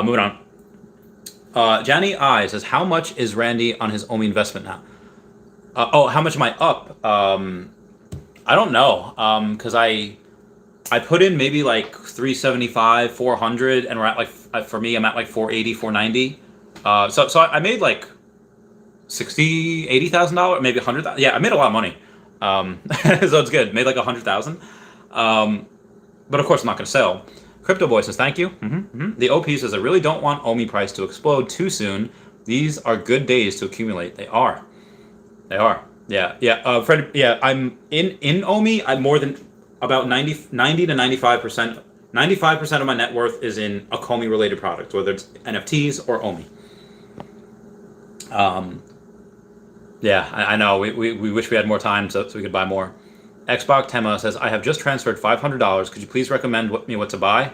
Moving on. Johnny I says, how much is Randy on his OMI investment now? How much am I up? I don't know, because I put in maybe like 375, 400, and we're at like, for me, I'm at like 480, 490. So I made like $60,000, $80,000, maybe $100,000. Yeah, I made a lot of money. So it's good. Made like $100,000. But of course, I'm not going to sell. Crypto Boy says, thank you. The OP says, I really don't want OMI price to explode too soon. These are good days to accumulate. They are. Yeah. Fred, yeah, I'm in OMI. I'm more than about 90 to 95%. 95% of my net worth is in a OMI related product, whether it's NFTs or OMI. Yeah, I know. We wish we had more time so we could buy more. Xbox Tema says, I have just transferred $500. Could you please recommend me what to buy?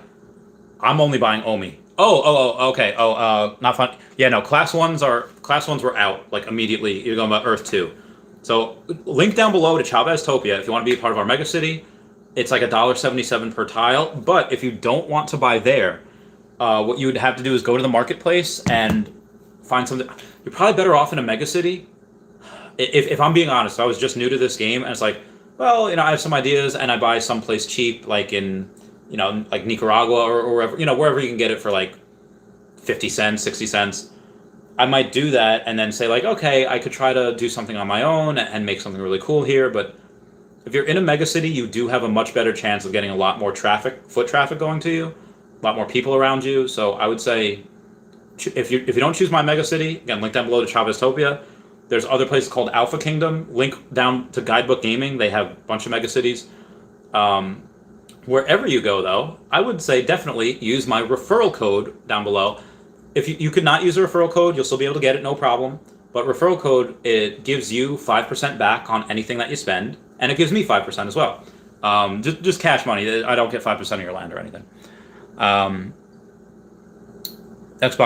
I'm only buying OMI. Oh, okay. Not fun. Yeah, no. Class ones were out like immediately. You're going about Earth 2. So link down below to Chaveztopia if you want to be a part of our Megacity. It's like $1.77 per tile. But if you don't want to buy there, what you would have to do is go to the marketplace and find something. You're probably better off in a Megacity. If I'm being honest, I was just new to this game, and it's like, well, I have some ideas, and I buy someplace cheap, like in, like Nicaragua or wherever, wherever you can get it for like 50 cents, 60 cents. I might do that and then say like, okay, I could try to do something on my own and make something really cool here. But if you're in a megacity, you do have a much better chance of getting a lot more foot traffic going to you, a lot more people around you. So I would say, if you don't choose my megacity, again, link down below to Chaveztopia. There's other places called Alpha Kingdom. Link down to Guidebook Gaming. They have a bunch of megacities. Wherever you go, though, I would say definitely use my referral code down below. If you could not use a referral code, you'll still be able to get it, no problem. But referral code, it gives you 5% back on anything that you spend, and it gives me 5% as well. Just cash money. I don't get 5% of your land or anything. Xbox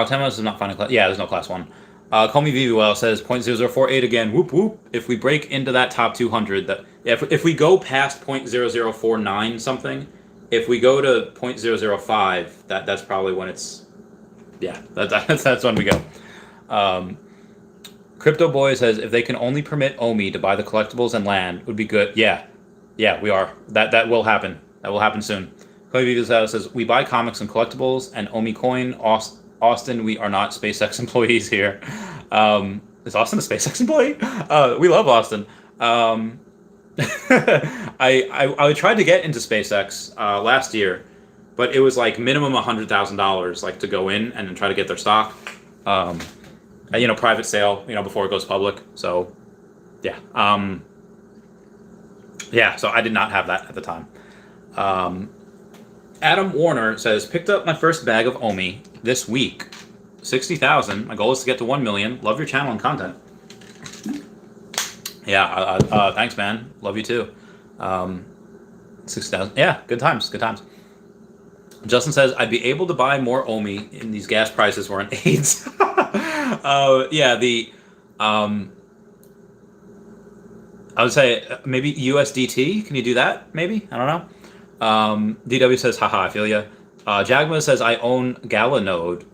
Temos is not finding class. Yeah, there's no class 1. Call me VVL says 0.0048 again. Whoop whoop. If we break into that top 200, if we go past 0.0049 something, if we go to 0.005, that's probably when it's, yeah, that's when we go. Crypto Boy says if they can only permit OMI to buy the collectibles and land, would be good. Yeah, we are. That will happen. That will happen soon. Call me VVL says we buy comics and collectibles and OMI coin. Austin, we are not SpaceX employees here. Is Austin a SpaceX employee? We love Austin. I tried to get into SpaceX last year, but it was like minimum $100,000 like to go in and then try to get their stock. Private sale, before it goes public. So, yeah. So I did not have that at the time. Adam Warner says, picked up my first bag of OMI this week. 60,000. My goal is to get to 1 million. Love your channel and content. Yeah, thanks, man. Love you too. 60,000. Yeah, good times. Justin says, I'd be able to buy more OMI in these gas prices weren't AIDS. Yeah, I would say maybe USDT. Can you do that? Maybe? I don't know. DW says, haha, I feel ya. Jagma says, I own Galanode.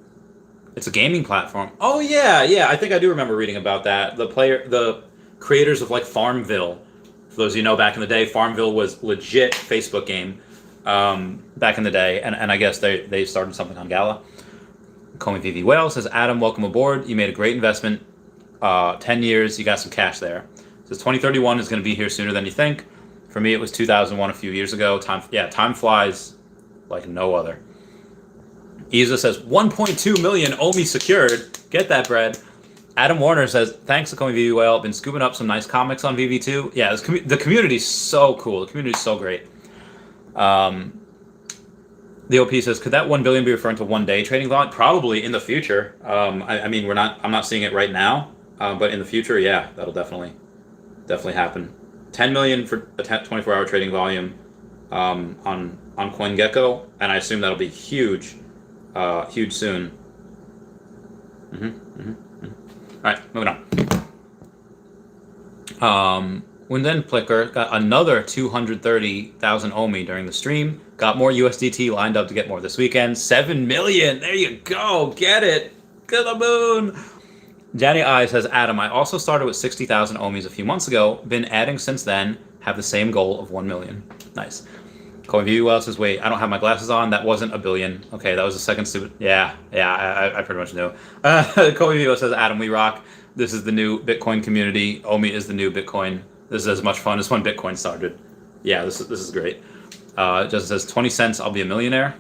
It's a gaming platform. Oh, yeah. I think I do remember reading about that. The creators of, like, Farmville. For those of you know, back in the day, Farmville was legit Facebook game. Back in the day, and I guess they started something on Gala. Comey VV Whale says, Adam, welcome aboard. You made a great investment. 10 years, you got some cash there. Says 2031 is going to be here sooner than you think. For me, it was 2001 a few years ago. Time flies like no other. Isa says, 1.2 million OMI secured. Get that bread. Adam Warner says, thanks to Comey VV Whale. Been scooping up some nice comics on VV2. Yeah, the community's so cool. The community's so great. The OP says, could that 1 billion be referring to one day trading volume? Probably in the future. I mean, I'm not seeing it right now, but in the future, yeah, that'll definitely happen. 10 million for a 24-hour trading volume on CoinGecko, and I assume that'll be huge soon. All right, moving on. Winden Plicker got another 230,000 OMI during the stream. Got more USDT lined up to get more this weekend. 7 million. There you go. Get it. To the moon. Johnny I says, Adam, I also started with 60,000 OMIs a few months ago. Been adding since then. Have the same goal of 1 million. Nice. Colby Wells says, wait, I don't have my glasses on. That wasn't a billion. Okay, that was the second stupid. Yeah, I pretty much knew. Colby Wells says, Adam, we rock. This is the new Bitcoin community. OMI is the new Bitcoin. This is as much fun as when Bitcoin started. Yeah, this is great. Justin says, 20 cents, I'll be a millionaire.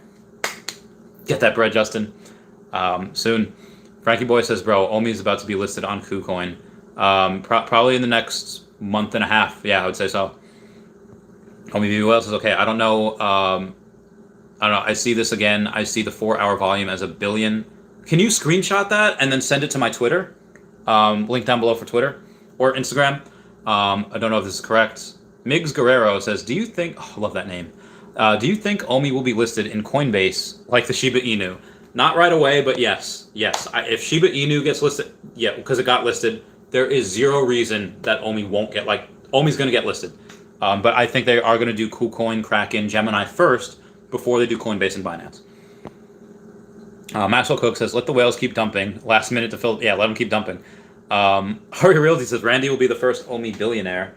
Get that bread, Justin. Soon. Frankie Boy says, bro, OMI is about to be listed on KuCoin. Probably in the next month and a half. Yeah, I would say so. OMI VWL says, okay, I don't know. I see this again. I see the 4-hour volume as a billion. Can you screenshot that and then send it to my Twitter? Link down below for Twitter or Instagram. I don't know if this is correct. Migs Guerrero says, do you think... Oh, I love that name. Do you think OMI will be listed in Coinbase like the Shiba Inu? Not right away, but yes. If Shiba Inu gets listed, yeah, because it got listed, there is zero reason that OMI won't get... OMI's going to get listed. But I think they are going to do KuCoin, Kraken, Gemini first before they do Coinbase and Binance. Maxwell Cook says, let the whales keep dumping. Last minute to fill... Yeah, let them keep dumping. Hurry Realty says, Randy will be the first OMI billionaire.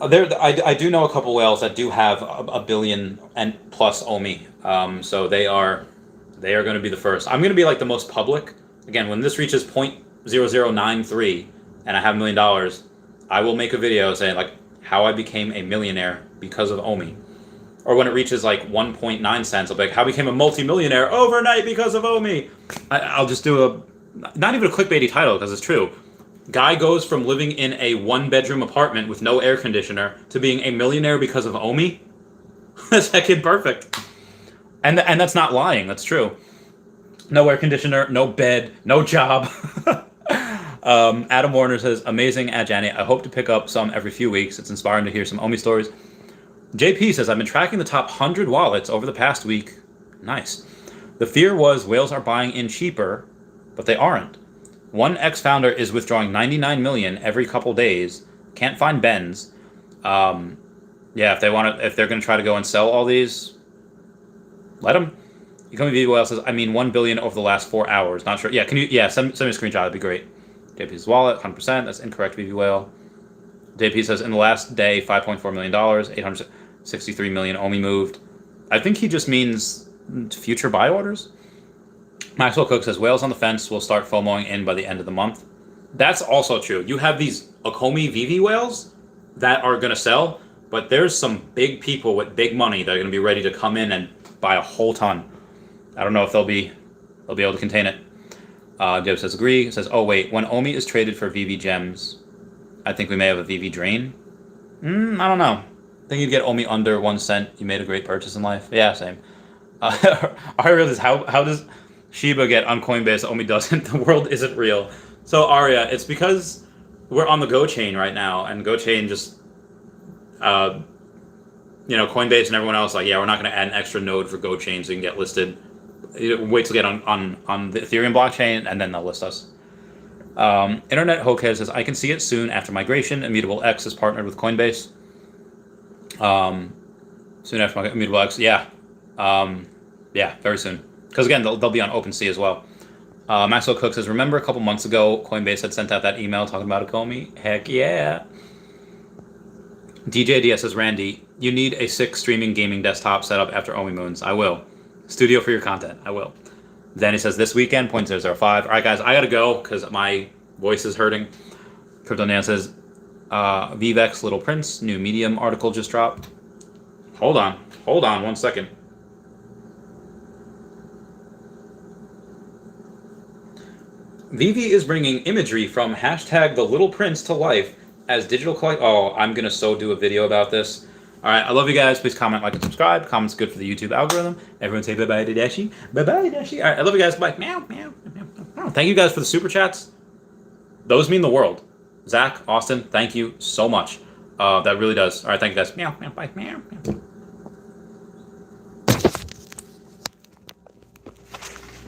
I do know a couple whales that do have a billion and plus OMI. So they are going to be the first. I'm going to be like the most public. Again, when this reaches 0.0093 and I have $1 million, I will make a video saying like how I became a millionaire because of OMI. Or when it reaches like 1.9 cents, I'll be like, how I became a multi-millionaire overnight because of OMI. I'll just do not even a clickbaity title because it's true. Guy goes from living in a 1-bedroom apartment with no air conditioner to being a millionaire because of OMI. That's heckin' perfect. And that's not lying. That's true. No air conditioner, no bed, no job. Adam Warner says, amazing at Janet. I hope to pick up some every few weeks. It's inspiring to hear some OMI stories. JP says, I've been tracking the top 100 wallets over the past week. Nice. The fear was whales are buying in cheaper, but they aren't. One ex-founder is withdrawing 99 million every couple days. Can't find Ben's. Yeah, if they're going to try to go and sell all these, let them. Becoming VWL says, I mean 1 billion over the last 4 hours. Not sure. Yeah, can you? Yeah, send me a screenshot. That'd be great. JP's wallet, 100%. That's incorrect, VWL. JP says, in the last day, $5.4 million, 863 million OMI moved. I think he just means future buy orders. Maxwell Cook says, whales on the fence will start FOMOing in by the end of the month. That's also true. You have these Akomi VV whales that are going to sell, but there's some big people with big money that are going to be ready to come in and buy a whole ton. I don't know if they'll be able to contain it. Jeb says, agree. Says, oh, wait, when OMI is traded for VV gems, I think we may have a VV drain. I don't know. I think you'd get OMI under 1 cent. You made a great purchase in life. Yeah, same. I realize how does Shiba get on Coinbase? OMI doesn't. The world isn't real. So Arya, it's because we're on the Go chain right now, and Go chain just Coinbase and everyone else, like, yeah, we're not going to add an extra node for Go Chain so you can get listed. Wait till get on the Ethereum blockchain, and then they'll list us. Internet Hokez says, I can see it soon after migration. Immutable X is partnered with Coinbase. Soon after Immutable X, yeah. Yeah, very soon. Because again, they'll be on OpenSea as well. Maxwell Cook says, remember a couple months ago, Coinbase had sent out that email talking about a OMI? Heck yeah. DJ DS says, Randy, you need a 6 streaming gaming desktop setup after OMI Moons. I will. Studio for your content. I will. Then he says, this weekend, 0.005. All right, guys, I got to go because my voice is hurting. Crypto Nan says, veve Little Prince, new Medium article just dropped. Hold on 1 second. veve is bringing imagery from hashtag the Little Prince to life as digital collect. Oh, I'm going to do a video about this. All right, I love you guys. Please comment, like, and subscribe. Comments good for the YouTube algorithm. Everyone say bye-bye to Dashi. Bye-bye, Dashi. All right, I love you guys. Bye. Meow, meow, meow, meow. Thank you guys for the super chats. Those mean the world. Zach, Austin, thank you so much. That really does. All right, thank you guys. Meow, meow, bye, meow, meow.